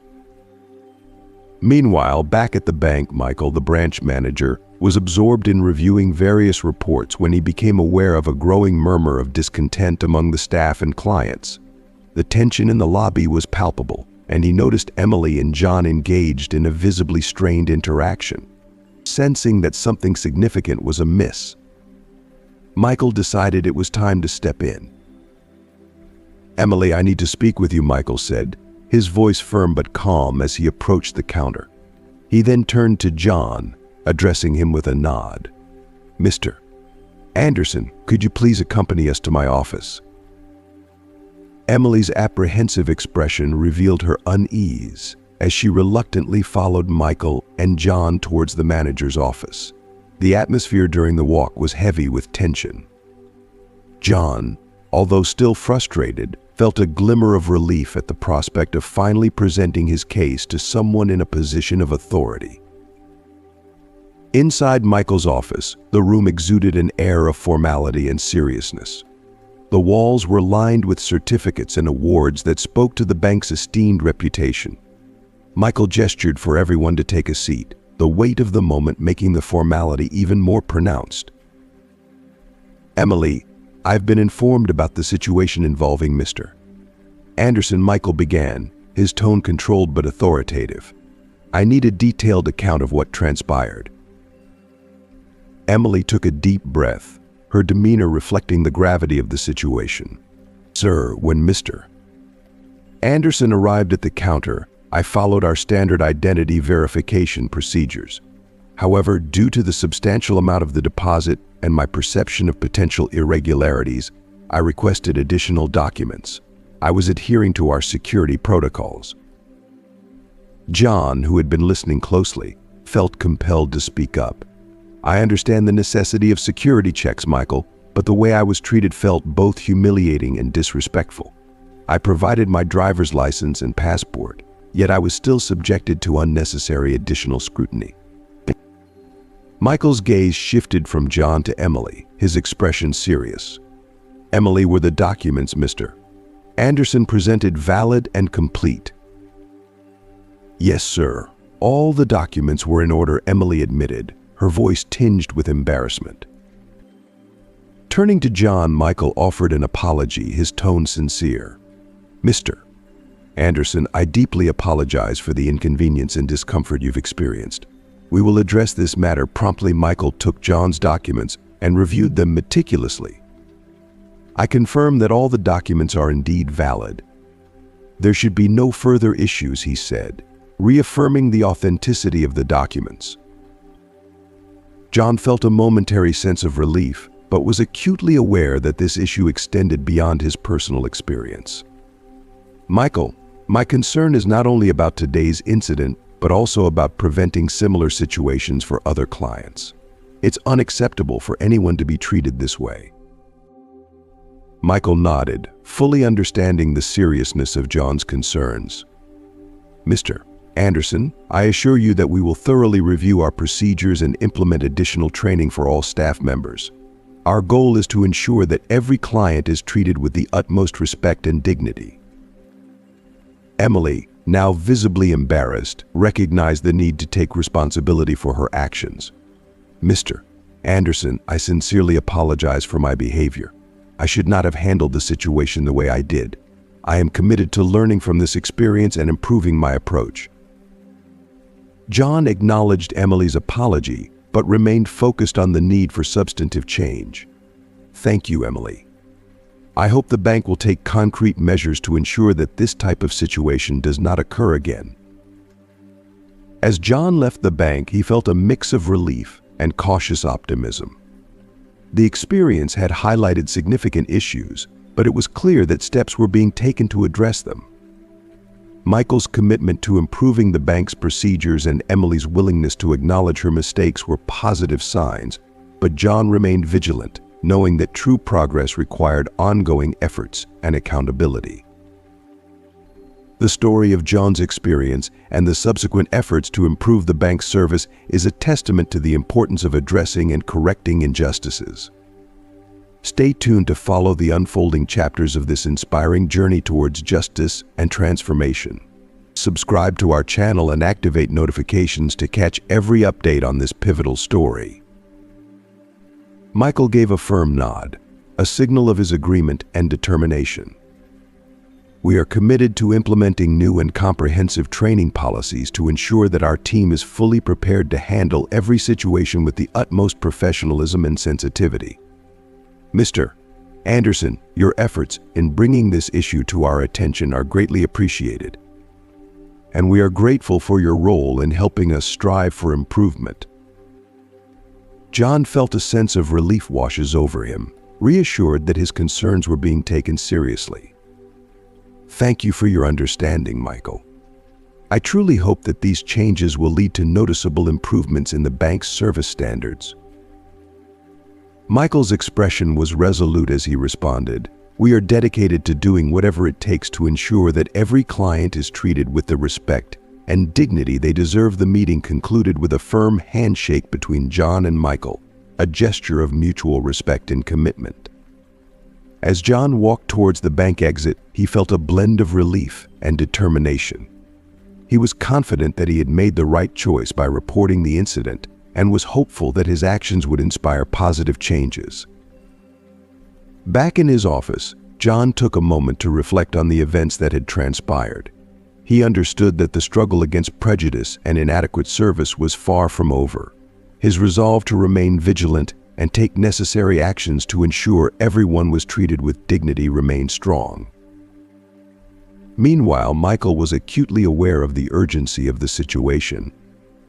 Meanwhile, back at the bank, Michael, the branch manager, was absorbed in reviewing various reports when he became aware of a growing murmur of discontent among the staff and clients. The tension in the lobby was palpable, and he noticed Emily and John engaged in a visibly strained interaction. Sensing that something significant was amiss, Michael decided it was time to step in. "Emily, I need to speak with you," Michael said, his voice firm but calm as he approached the counter. He then turned to John, addressing him with a nod. "Mr. Anderson, could you please accompany us to my office?" Emily's apprehensive expression revealed her unease as she reluctantly followed Michael and John towards the manager's office. The atmosphere during the walk was heavy with tension. John, although still frustrated, felt a glimmer of relief at the prospect of finally presenting his case to someone in a position of authority. Inside Michael's office, the room exuded an air of formality and seriousness. The walls were lined with certificates and awards that spoke to the bank's esteemed reputation. Michael gestured for everyone to take a seat, the weight of the moment making the formality even more pronounced. "Emily, I've been informed about the situation involving Mr. Anderson," Michael began, his tone controlled but authoritative. "I need a detailed account of what transpired." Emily took a deep breath, her demeanor reflecting the gravity of the situation. "Sir, when Mr. Anderson arrived at the counter, I followed our standard identity verification procedures. However, due to the substantial amount of the deposit and my perception of potential irregularities, I requested additional documents. I was adhering to our security protocols." John, who had been listening closely, felt compelled to speak up. "I understand the necessity of security checks, Michael, but the way I was treated felt both humiliating and disrespectful. I provided my driver's license and passport, yet I was still subjected to unnecessary additional scrutiny." Michael's gaze shifted from John to Emily, his expression serious. "Emily, were the documents Mr. Anderson presented valid and complete?" "Yes, sir. All the documents were in order," Emily admitted, her voice tinged with embarrassment. Turning to John, Michael offered an apology, his tone sincere. "Mr. Anderson, I deeply apologize for the inconvenience and discomfort you've experienced. We will address this matter promptly." Michael took John's documents and reviewed them meticulously. "I confirm that all the documents are indeed valid. There should be no further issues," he said, reaffirming the authenticity of the documents. John felt a momentary sense of relief, but was acutely aware that this issue extended beyond his personal experience. "Michael, my concern is not only about today's incident, but also about preventing similar situations for other clients. It's unacceptable for anyone to be treated this way." Michael nodded, fully understanding the seriousness of John's concerns. "Mr. Anderson, I assure you that we will thoroughly review our procedures and implement additional training for all staff members. Our goal is to ensure that every client is treated with the utmost respect and dignity." Emily, now visibly embarrassed, recognized the need to take responsibility for her actions. "Mr. Anderson, I sincerely apologize for my behavior. I should not have handled the situation the way I did. I am committed to learning from this experience and improving my approach." John acknowledged Emily's apology, but remained focused on the need for substantive change. "Thank you, Emily. I hope the bank will take concrete measures to ensure that this type of situation does not occur again." As John left the bank, he felt a mix of relief and cautious optimism. The experience had highlighted significant issues, but it was clear that steps were being taken to address them. Michael's commitment to improving the bank's procedures and Emily's willingness to acknowledge her mistakes were positive signs, but John remained vigilant, knowing that true progress required ongoing efforts and accountability. The story of John's experience and the subsequent efforts to improve the bank's service is a testament to the importance of addressing and correcting injustices. Stay tuned to follow the unfolding chapters of this inspiring journey towards justice and transformation. Subscribe to our channel and activate notifications to catch every update on this pivotal story. Michael gave a firm nod, a signal of his agreement and determination. "We are committed to implementing new and comprehensive training policies to ensure that our team is fully prepared to handle every situation with the utmost professionalism and sensitivity. Mr. Anderson, your efforts in bringing this issue to our attention are greatly appreciated, and we are grateful for your role in helping us strive for improvement." John felt a sense of relief washes over him, reassured that his concerns were being taken seriously. "Thank you for your understanding, Michael. I truly hope that these changes will lead to noticeable improvements in the bank's service standards." Michael's expression was resolute as he responded, "We are dedicated to doing whatever it takes to ensure that every client is treated with the respect and dignity they deserve." The meeting concluded with a firm handshake between John and Michael, a gesture of mutual respect and commitment. As John walked towards the bank exit, he felt a blend of relief and determination. He was confident that he had made the right choice by reporting the incident and was hopeful that his actions would inspire positive changes. Back in his office, John took a moment to reflect on the events that had transpired. He understood that the struggle against prejudice and inadequate service was far from over. His resolve to remain vigilant and take necessary actions to ensure everyone was treated with dignity remained strong. Meanwhile, Michael was acutely aware of the urgency of the situation.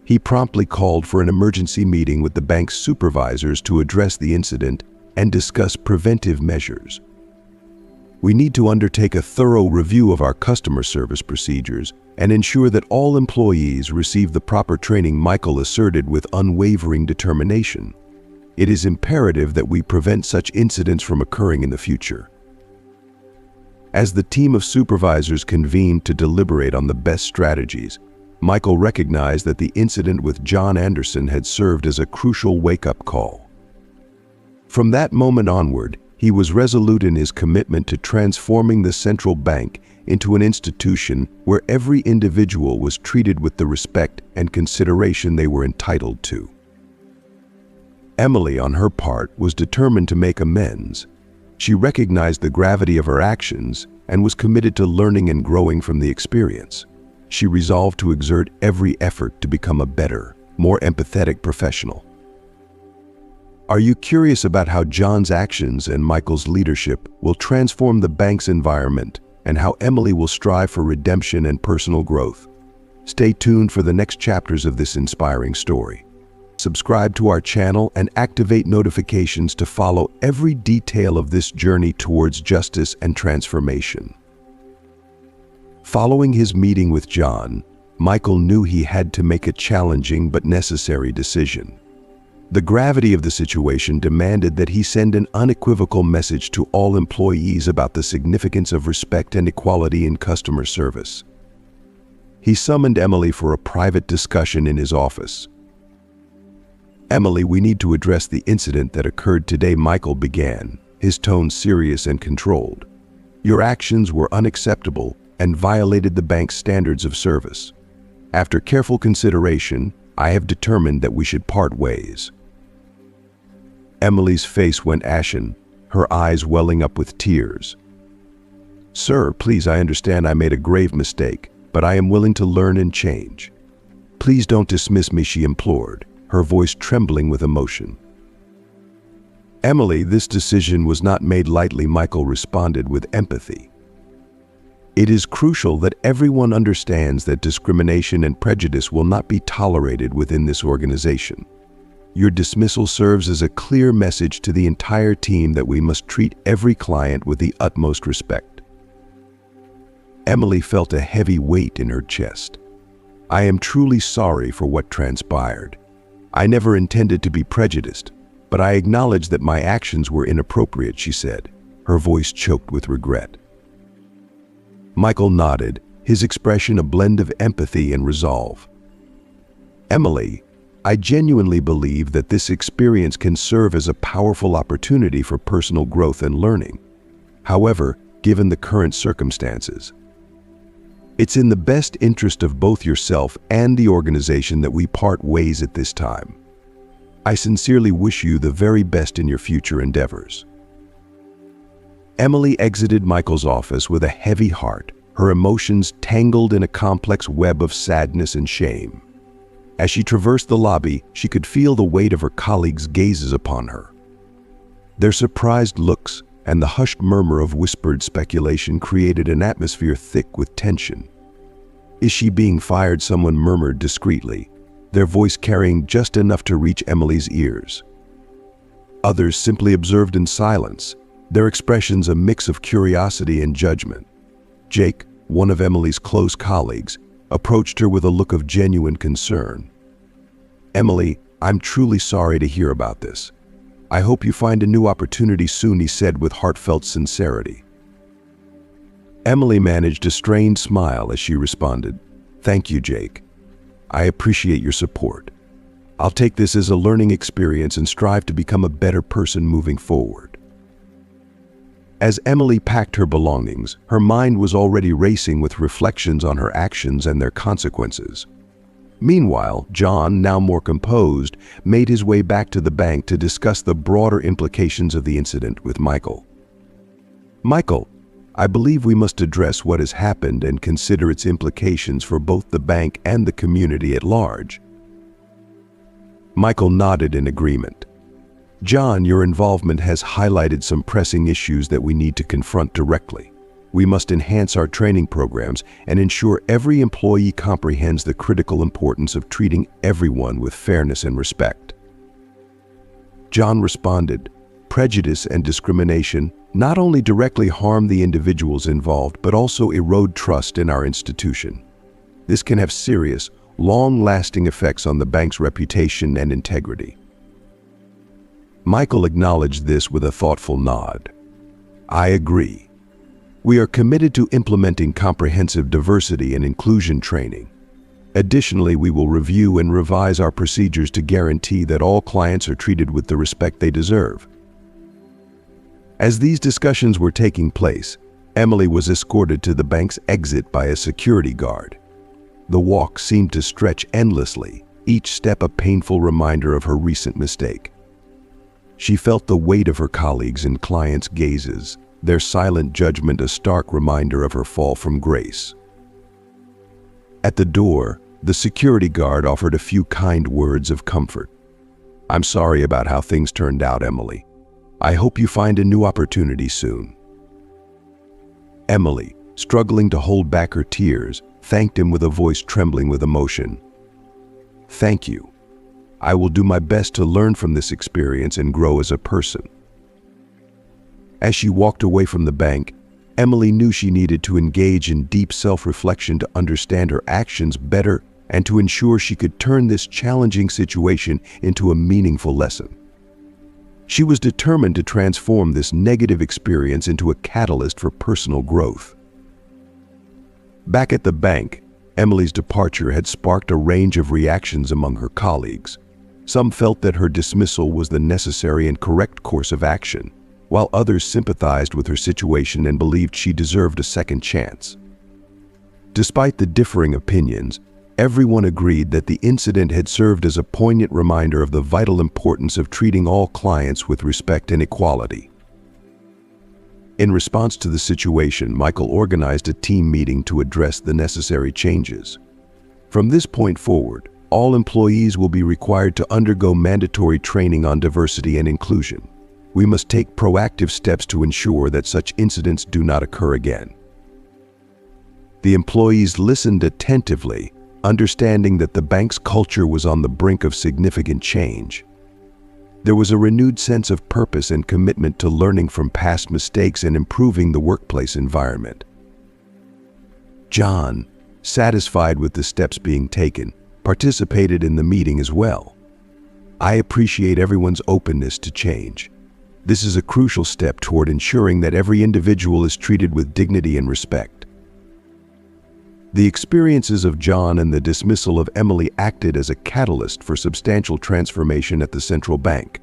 He promptly called for an emergency meeting with the bank's supervisors to address the incident and discuss preventive measures. "We need to undertake a thorough review of our customer service procedures and ensure that all employees receive the proper training," Michael asserted with unwavering determination. "It is imperative that we prevent such incidents from occurring in the future." As the team of supervisors convened to deliberate on the best strategies, Michael recognized that the incident with John Anderson had served as a crucial wake-up call. From that moment onward, he was resolute in his commitment to transforming the central bank into an institution where every individual was treated with the respect and consideration they were entitled to. Emily, on her part, was determined to make amends. She recognized the gravity of her actions and was committed to learning and growing from the experience. She resolved to exert every effort to become a better, more empathetic professional. Are you curious about how John's actions and Michael's leadership will transform the bank's environment and how Emily will strive for redemption and personal growth? Stay tuned for the next chapters of this inspiring story. Subscribe to our channel and activate notifications to follow every detail of this journey towards justice and transformation. Following his meeting with John, Michael knew he had to make a challenging but necessary decision. The gravity of the situation demanded that he send an unequivocal message to all employees about the significance of respect and equality in customer service. He summoned Emily for a private discussion in his office. "Emily, we need to address the incident that occurred today," Michael began, his tone serious and controlled. "Your actions were unacceptable and violated the bank's standards of service. After careful consideration, I have determined that we should part ways." Emily's face went ashen, her eyes welling up with tears. "Sir, please, I understand I made a grave mistake, but I am willing to learn and change. Please don't dismiss me," she implored, her voice trembling with emotion. "Emily, this decision was not made lightly," Michael responded with empathy. "It is crucial that everyone understands that discrimination and prejudice will not be tolerated within this organization. Your dismissal serves as a clear message to the entire team that we must treat every client with the utmost respect." Emily felt a heavy weight in her chest. "I am truly sorry for what transpired. I never intended to be prejudiced, but I acknowledge that my actions were inappropriate," she said, her voice choked with regret. Michael nodded, his expression a blend of empathy and resolve. "Emily, I genuinely believe that this experience can serve as a powerful opportunity for personal growth and learning. However, given the current circumstances, it's in the best interest of both yourself and the organization that we part ways at this time. I sincerely wish you the very best in your future endeavors." Emily exited Michael's office with a heavy heart, her emotions tangled in a complex web of sadness and shame. As she traversed the lobby, she could feel the weight of her colleagues' gazes upon her. Their surprised looks and the hushed murmur of whispered speculation created an atmosphere thick with tension. "Is she being fired?" someone murmured discreetly, their voice carrying just enough to reach Emily's ears. Others simply observed in silence, their expressions a mix of curiosity and judgment. Jake, one of Emily's close colleagues, approached her with a look of genuine concern. "Emily, I'm truly sorry to hear about this. I hope you find a new opportunity soon," he said with heartfelt sincerity. Emily managed a strained smile as she responded, "Thank you, Jake. I appreciate your support. I'll take this as a learning experience and strive to become a better person moving forward." As Emily packed her belongings, her mind was already racing with reflections on her actions and their consequences. Meanwhile, John, now more composed, made his way back to the bank to discuss the broader implications of the incident with Michael. "Michael, I believe we must address what has happened and consider its implications for both the bank and the community at large." Michael nodded in agreement. "John, your involvement has highlighted some pressing issues that we need to confront directly. We must enhance our training programs and ensure every employee comprehends the critical importance of treating everyone with fairness and respect." John responded, "Prejudice and discrimination not only directly harm the individuals involved, but also erode trust in our institution. This can have serious, long-lasting effects on the bank's reputation and integrity." Michael acknowledged this with a thoughtful nod. "I agree. We are committed to implementing comprehensive diversity and inclusion training. Additionally, we will review and revise our procedures to guarantee that all clients are treated with the respect they deserve." As these discussions were taking place, Emily was escorted to the bank's exit by a security guard. The walk seemed to stretch endlessly, each step a painful reminder of her recent mistake. She felt the weight of her colleagues' and clients' gazes, their silent judgment a stark reminder of her fall from grace. At the door, the security guard offered a few kind words of comfort. "I'm sorry about how things turned out, Emily. I hope you find a new opportunity soon." Emily, struggling to hold back her tears, thanked him with a voice trembling with emotion. "Thank you. I will do my best to learn from this experience and grow as a person." As she walked away from the bank, Emily knew she needed to engage in deep self-reflection to understand her actions better and to ensure she could turn this challenging situation into a meaningful lesson. She was determined to transform this negative experience into a catalyst for personal growth. Back at the bank, Emily's departure had sparked a range of reactions among her colleagues. Some felt that her dismissal was the necessary and correct course of action, while others sympathized with her situation and believed she deserved a second chance. Despite the differing opinions, everyone agreed that the incident had served as a poignant reminder of the vital importance of treating all clients with respect and equality. In response to the situation, Michael organized a team meeting to address the necessary changes. From this point forward, all employees will be required to undergo mandatory training on diversity and inclusion. We must take proactive steps to ensure that such incidents do not occur again. The employees listened attentively, understanding that the bank's culture was on the brink of significant change. There was a renewed sense of purpose and commitment to learning from past mistakes and improving the workplace environment. John, satisfied with the steps being taken, participated in the meeting as well. "I appreciate everyone's openness to change. This is a crucial step toward ensuring that every individual is treated with dignity and respect." The experiences of John and the dismissal of Emily acted as a catalyst for substantial transformation at the central bank.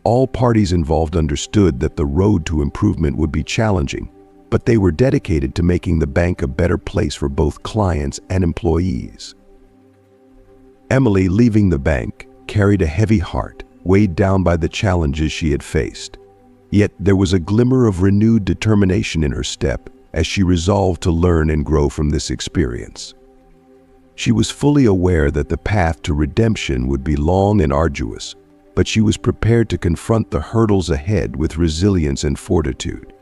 All parties involved understood that the road to improvement would be challenging, but they were dedicated to making the bank a better place for both clients and employees. Emily, leaving the bank, carried a heavy heart, weighed down by the challenges she had faced. Yet there was a glimmer of renewed determination in her step as she resolved to learn and grow from this experience. She was fully aware that the path to redemption would be long and arduous, but she was prepared to confront the hurdles ahead with resilience and fortitude.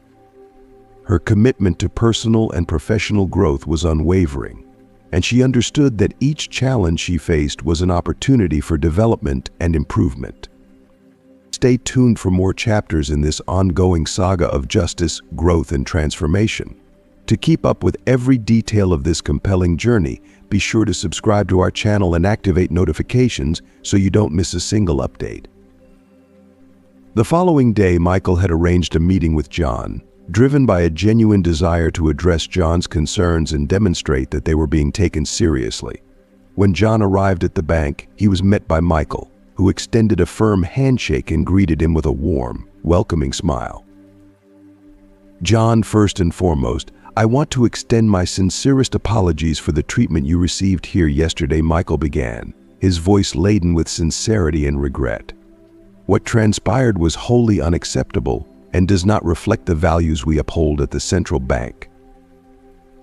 Her commitment to personal and professional growth was unwavering, and she understood that each challenge she faced was an opportunity for development and improvement. Stay tuned for more chapters in this ongoing saga of justice, growth, and transformation. To keep up with every detail of this compelling journey, be sure to subscribe to our channel and activate notifications so you don't miss a single update. The following day, Michael had arranged a meeting with John, driven by a genuine desire to address John's concerns and demonstrate that they were being taken seriously. When John arrived at the bank, he was met by Michael, who extended a firm handshake and greeted him with a warm, welcoming smile. "John, first and foremost, I want to extend my sincerest apologies for the treatment you received here yesterday," Michael began, his voice laden with sincerity and regret. "What transpired was wholly unacceptable and does not reflect the values we uphold at the central bank."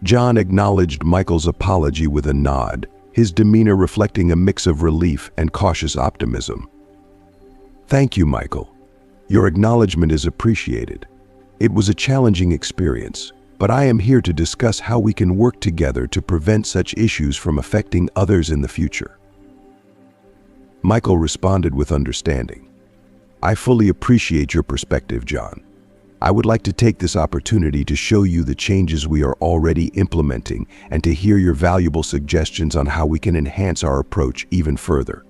John acknowledged Michael's apology with a nod, his demeanor reflecting a mix of relief and cautious optimism. "Thank you, Michael. Your acknowledgement is appreciated. It was a challenging experience, but I am here to discuss how we can work together to prevent such issues from affecting others in the future." Michael responded with understanding. "I fully appreciate your perspective, John. I would like to take this opportunity to show you the changes we are already implementing and to hear your valuable suggestions on how we can enhance our approach even further."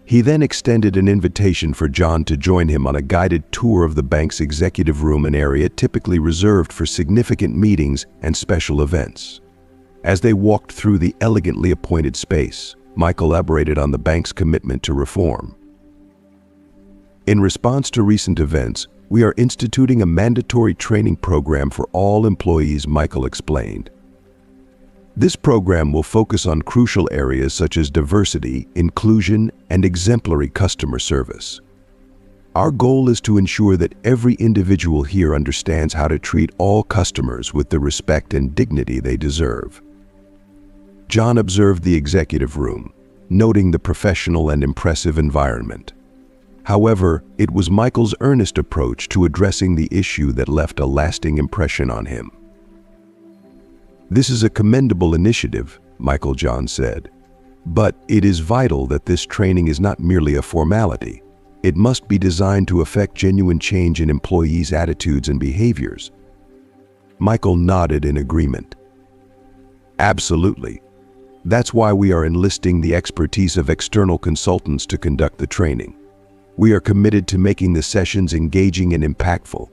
He then extended an invitation for John to join him on a guided tour of the bank's executive room, an area typically reserved for significant meetings and special events. As they walked through the elegantly appointed space, Michael elaborated on the bank's commitment to reform. "In response to recent events, we are instituting a mandatory training program for all employees," Michael explained. "This program will focus on crucial areas such as diversity, inclusion, and exemplary customer service. Our goal is to ensure that every individual here understands how to treat all customers with the respect and dignity they deserve." John observed the executive room, noting the professional and impressive environment. However, it was Michael's earnest approach to addressing the issue that left a lasting impression on him. "This is a commendable initiative," John said. But it is vital that this training is not merely a formality. It must be designed to affect genuine change in employees' attitudes and behaviors. Michael nodded in agreement. Absolutely. That's why we are enlisting the expertise of external consultants to conduct the training. We are committed to making the sessions engaging and impactful.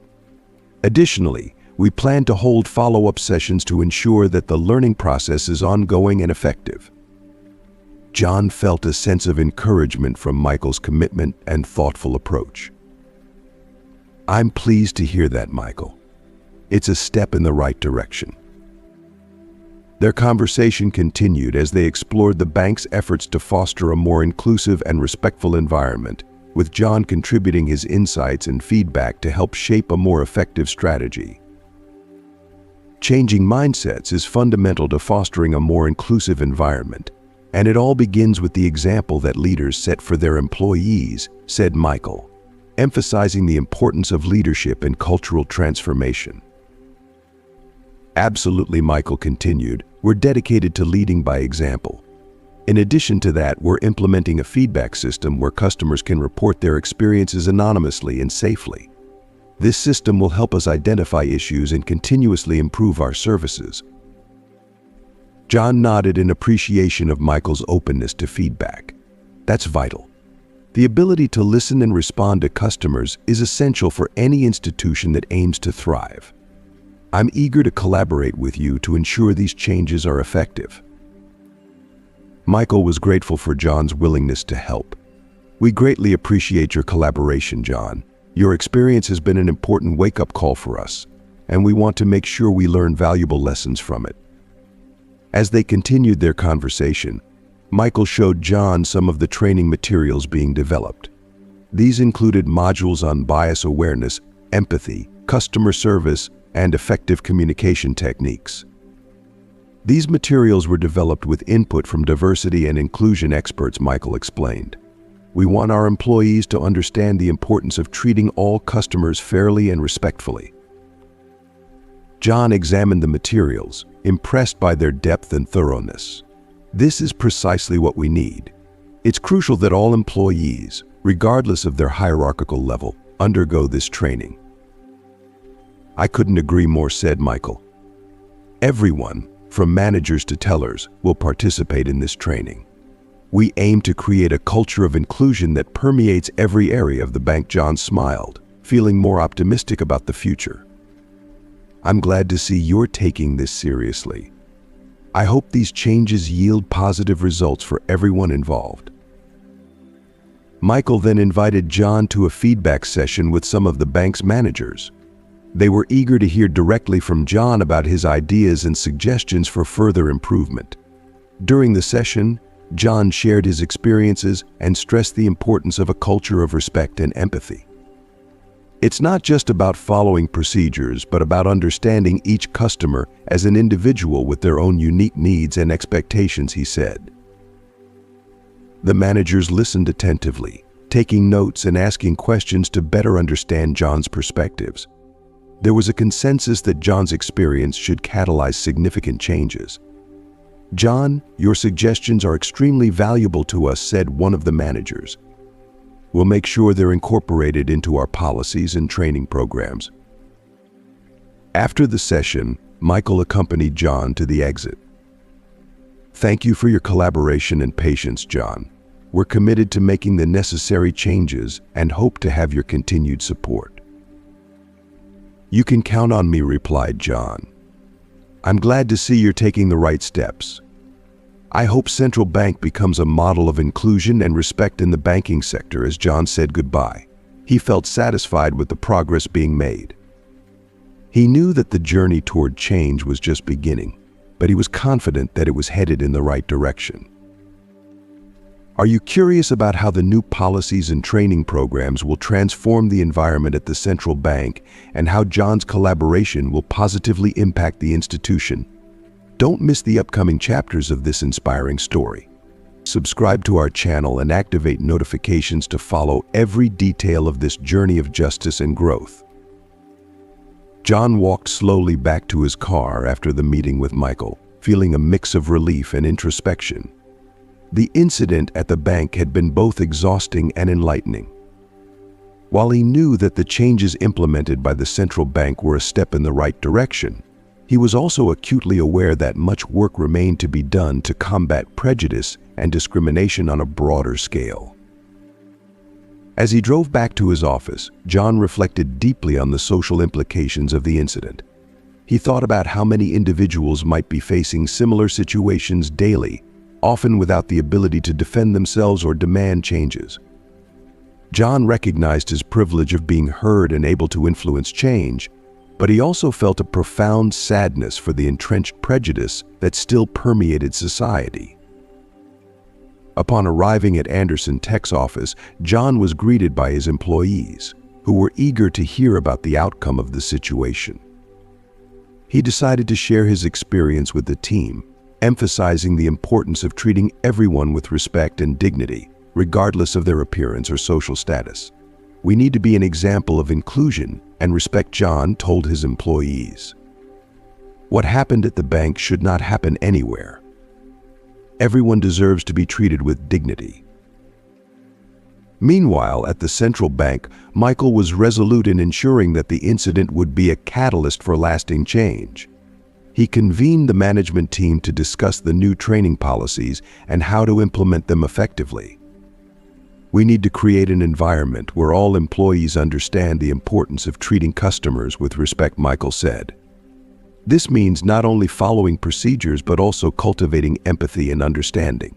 Additionally, we plan to hold follow-up sessions to ensure that the learning process is ongoing and effective. John felt a sense of encouragement from Michael's commitment and thoughtful approach. I'm pleased to hear that, Michael. It's a step in the right direction. Their conversation continued as they explored the bank's efforts to foster a more inclusive and respectful environment, with John contributing his insights and feedback to help shape a more effective strategy. Changing mindsets is fundamental to fostering a more inclusive environment, and it all begins with the example that leaders set for their employees, said Michael, emphasizing the importance of leadership in cultural transformation. Absolutely, Michael continued, we're dedicated to leading by example. In addition to that, we're implementing a feedback system where customers can report their experiences anonymously and safely. This system will help us identify issues and continuously improve our services. John nodded in appreciation of Michael's openness to feedback. That's vital. The ability to listen and respond to customers is essential for any institution that aims to thrive. I'm eager to collaborate with you to ensure these changes are effective. Michael was grateful for John's willingness to help. We greatly appreciate your collaboration, John. Your experience has been an important wake-up call for us, and we want to make sure we learn valuable lessons from it. As they continued their conversation, Michael showed John some of the training materials being developed. These included modules on bias awareness, empathy, customer service, and effective communication techniques. These materials were developed with input from diversity and inclusion experts, Michael explained. We want our employees to understand the importance of treating all customers fairly and respectfully. John examined the materials, impressed by their depth and thoroughness. This is precisely what we need. It's crucial that all employees, regardless of their hierarchical level, undergo this training. I couldn't agree more, said Michael. Everyone, from managers to tellers, will participate in this training. We aim to create a culture of inclusion that permeates every area of the bank. John smiled, feeling more optimistic about the future. I'm glad to see you're taking this seriously. I hope these changes yield positive results for everyone involved. Michael then invited John to a feedback session with some of the bank's managers. They were eager to hear directly from John about his ideas and suggestions for further improvement. During the session, John shared his experiences and stressed the importance of a culture of respect and empathy. It's not just about following procedures, but about understanding each customer as an individual with their own unique needs and expectations, he said. The managers listened attentively, taking notes and asking questions to better understand John's perspectives. There was a consensus that John's experience should catalyze significant changes. John, your suggestions are extremely valuable to us, said one of the managers. We'll make sure they're incorporated into our policies and training programs. After the session, Michael accompanied John to the exit. Thank you for your collaboration and patience, John. We're committed to making the necessary changes and hope to have your continued support. You can count on me, replied John. I'm glad to see you're taking the right steps. I hope Central Bank becomes a model of inclusion and respect in the banking sector. As John said goodbye, he felt satisfied with the progress being made. He knew that the journey toward change was just beginning, but he was confident that it was headed in the right direction. Are you curious about how the new policies and training programs will transform the environment at the central bank and how John's collaboration will positively impact the institution? Don't miss the upcoming chapters of this inspiring story. Subscribe to our channel and activate notifications to follow every detail of this journey of justice and growth. John walked slowly back to his car after the meeting with Michael, feeling a mix of relief and introspection. The incident at the bank had been both exhausting and enlightening. While he knew that the changes implemented by the central bank were a step in the right direction, he was also acutely aware that much work remained to be done to combat prejudice and discrimination on a broader scale. As he drove back to his office, John reflected deeply on the social implications of the incident. He thought about how many individuals might be facing similar situations daily, often without the ability to defend themselves or demand changes. John recognized his privilege of being heard and able to influence change, but he also felt a profound sadness for the entrenched prejudice that still permeated society. Upon arriving at Anderson Tech's office, John was greeted by his employees, who were eager to hear about the outcome of the situation. He decided to share his experience with the team, emphasizing the importance of treating everyone with respect and dignity, regardless of their appearance or social status. "We need to be an example of inclusion and respect," John told his employees. "What happened at the bank should not happen anywhere. Everyone deserves to be treated with dignity." Meanwhile, at the central bank, Michael was resolute in ensuring that the incident would be a catalyst for lasting change. He convened the management team to discuss the new training policies and how to implement them effectively. "We need to create an environment where all employees understand the importance of treating customers with respect," Michael said. "This means not only following procedures but also cultivating empathy and understanding."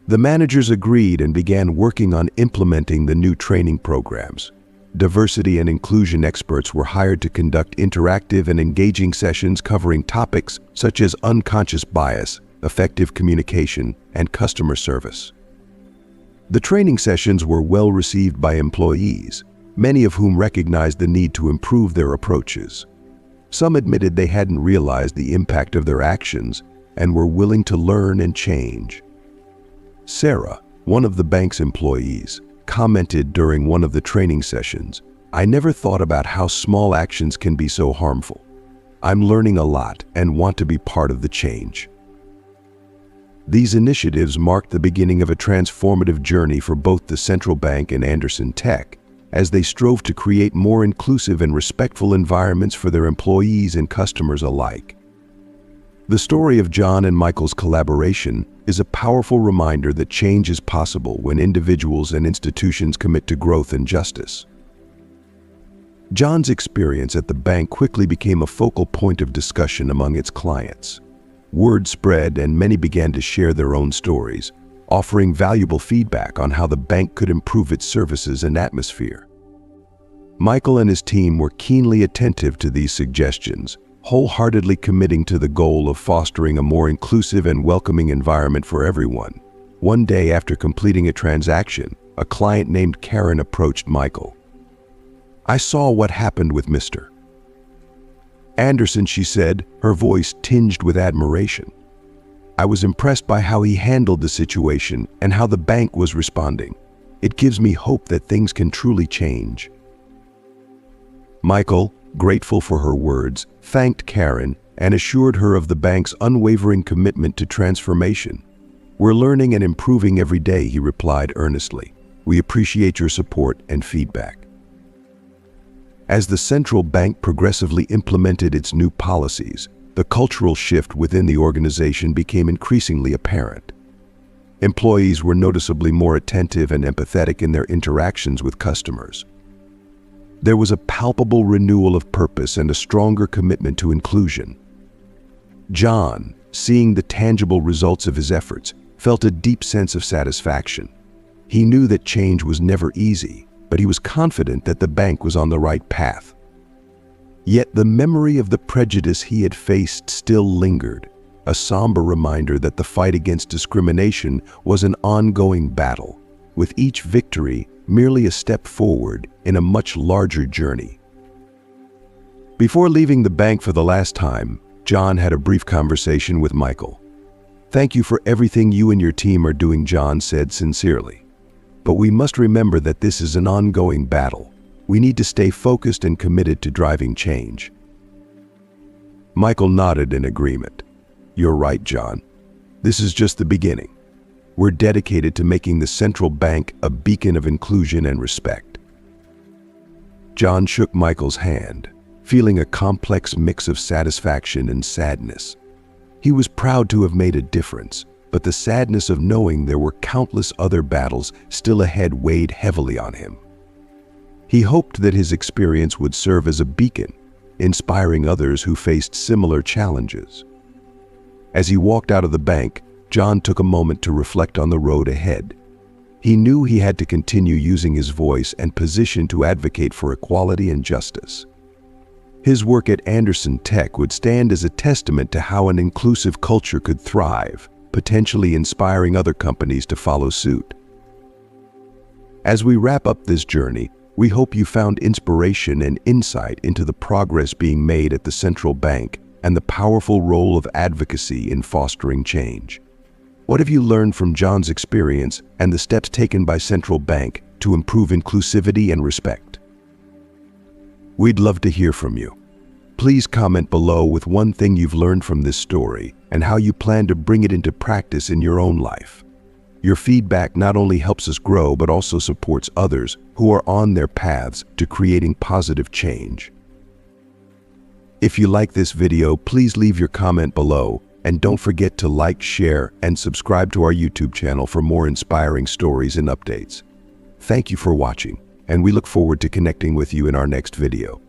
The managers agreed and began working on implementing the new training programs. Diversity and inclusion experts were hired to conduct interactive and engaging sessions covering topics such as unconscious bias, effective communication, and customer service. The training sessions were well received by employees, many of whom recognized the need to improve their approaches. Some admitted they hadn't realized the impact of their actions and were willing to learn and change. Sarah, one of the bank's employees, commented during one of the training sessions, "I never thought about how small actions can be so harmful. I'm learning a lot and want to be part of the change." These initiatives marked the beginning of a transformative journey for both the central bank and Anderson Tech, as they strove to create more inclusive and respectful environments for their employees and customers alike. The story of John and Michael's collaboration is a powerful reminder that change is possible when individuals and institutions commit to growth and justice. John's experience at the bank quickly became a focal point of discussion among its clients. Word spread and many began to share their own stories, offering valuable feedback on how the bank could improve its services and atmosphere. Michael and his team were keenly attentive to these suggestions, wholeheartedly committing to the goal of fostering a more inclusive and welcoming environment for everyone. One day after completing a transaction, a client named Karen approached Michael. "I saw what happened with Mr. Anderson," she said, her voice tinged with admiration. "I was impressed by how he handled the situation and how the bank was responding. It gives me hope that things can truly change." Michael, grateful for her words, thanked Karen and assured her of the bank's unwavering commitment to transformation. "We're learning and improving every day," he replied earnestly. "We appreciate your support and feedback." As the central bank progressively implemented its new policies, the cultural shift within the organization became increasingly apparent. Employees were noticeably more attentive and empathetic in their interactions with customers. There was a palpable renewal of purpose and a stronger commitment to inclusion. John, seeing the tangible results of his efforts, felt a deep sense of satisfaction. He knew that change was never easy, but he was confident that the bank was on the right path. Yet the memory of the prejudice he had faced still lingered, a somber reminder that the fight against discrimination was an ongoing battle, with each victory merely a step forward in a much larger journey. Before leaving the bank for the last time, John had a brief conversation with Michael. "Thank you for everything you and your team are doing," John said sincerely. "But we must remember that this is an ongoing battle. We need to stay focused and committed to driving change." Michael nodded in agreement. "You're right, John. This is just the beginning. We're dedicated to making the central bank a beacon of inclusion and respect. John shook Michael's hand, feeling a complex mix of satisfaction and sadness. He was proud to have made a difference, but the sadness of knowing there were countless other battles still ahead weighed heavily on him. He hoped that his experience would serve as a beacon, inspiring others who faced similar challenges. As he walked out of the bank, John took a moment to reflect on the road ahead. He knew he had to continue using his voice and position to advocate for equality and justice. His work at Anderson Tech would stand as a testament to how an inclusive culture could thrive, potentially inspiring other companies to follow suit. As we wrap up this journey, we hope you found inspiration and insight into the progress being made at the central bank and the powerful role of advocacy in fostering change. What have you learned from John's experience and the steps taken by central bank to improve inclusivity and respect? We'd love to hear from you. Please comment below with one thing you've learned from this story and how you plan to bring it into practice in your own life. Your feedback not only helps us grow but also supports others who are on their paths to creating positive change. If you like this video, please leave your comment below and don't forget to like, share, and subscribe to our YouTube channel for more inspiring stories and updates. Thank you for watching, and we look forward to connecting with you in our next video.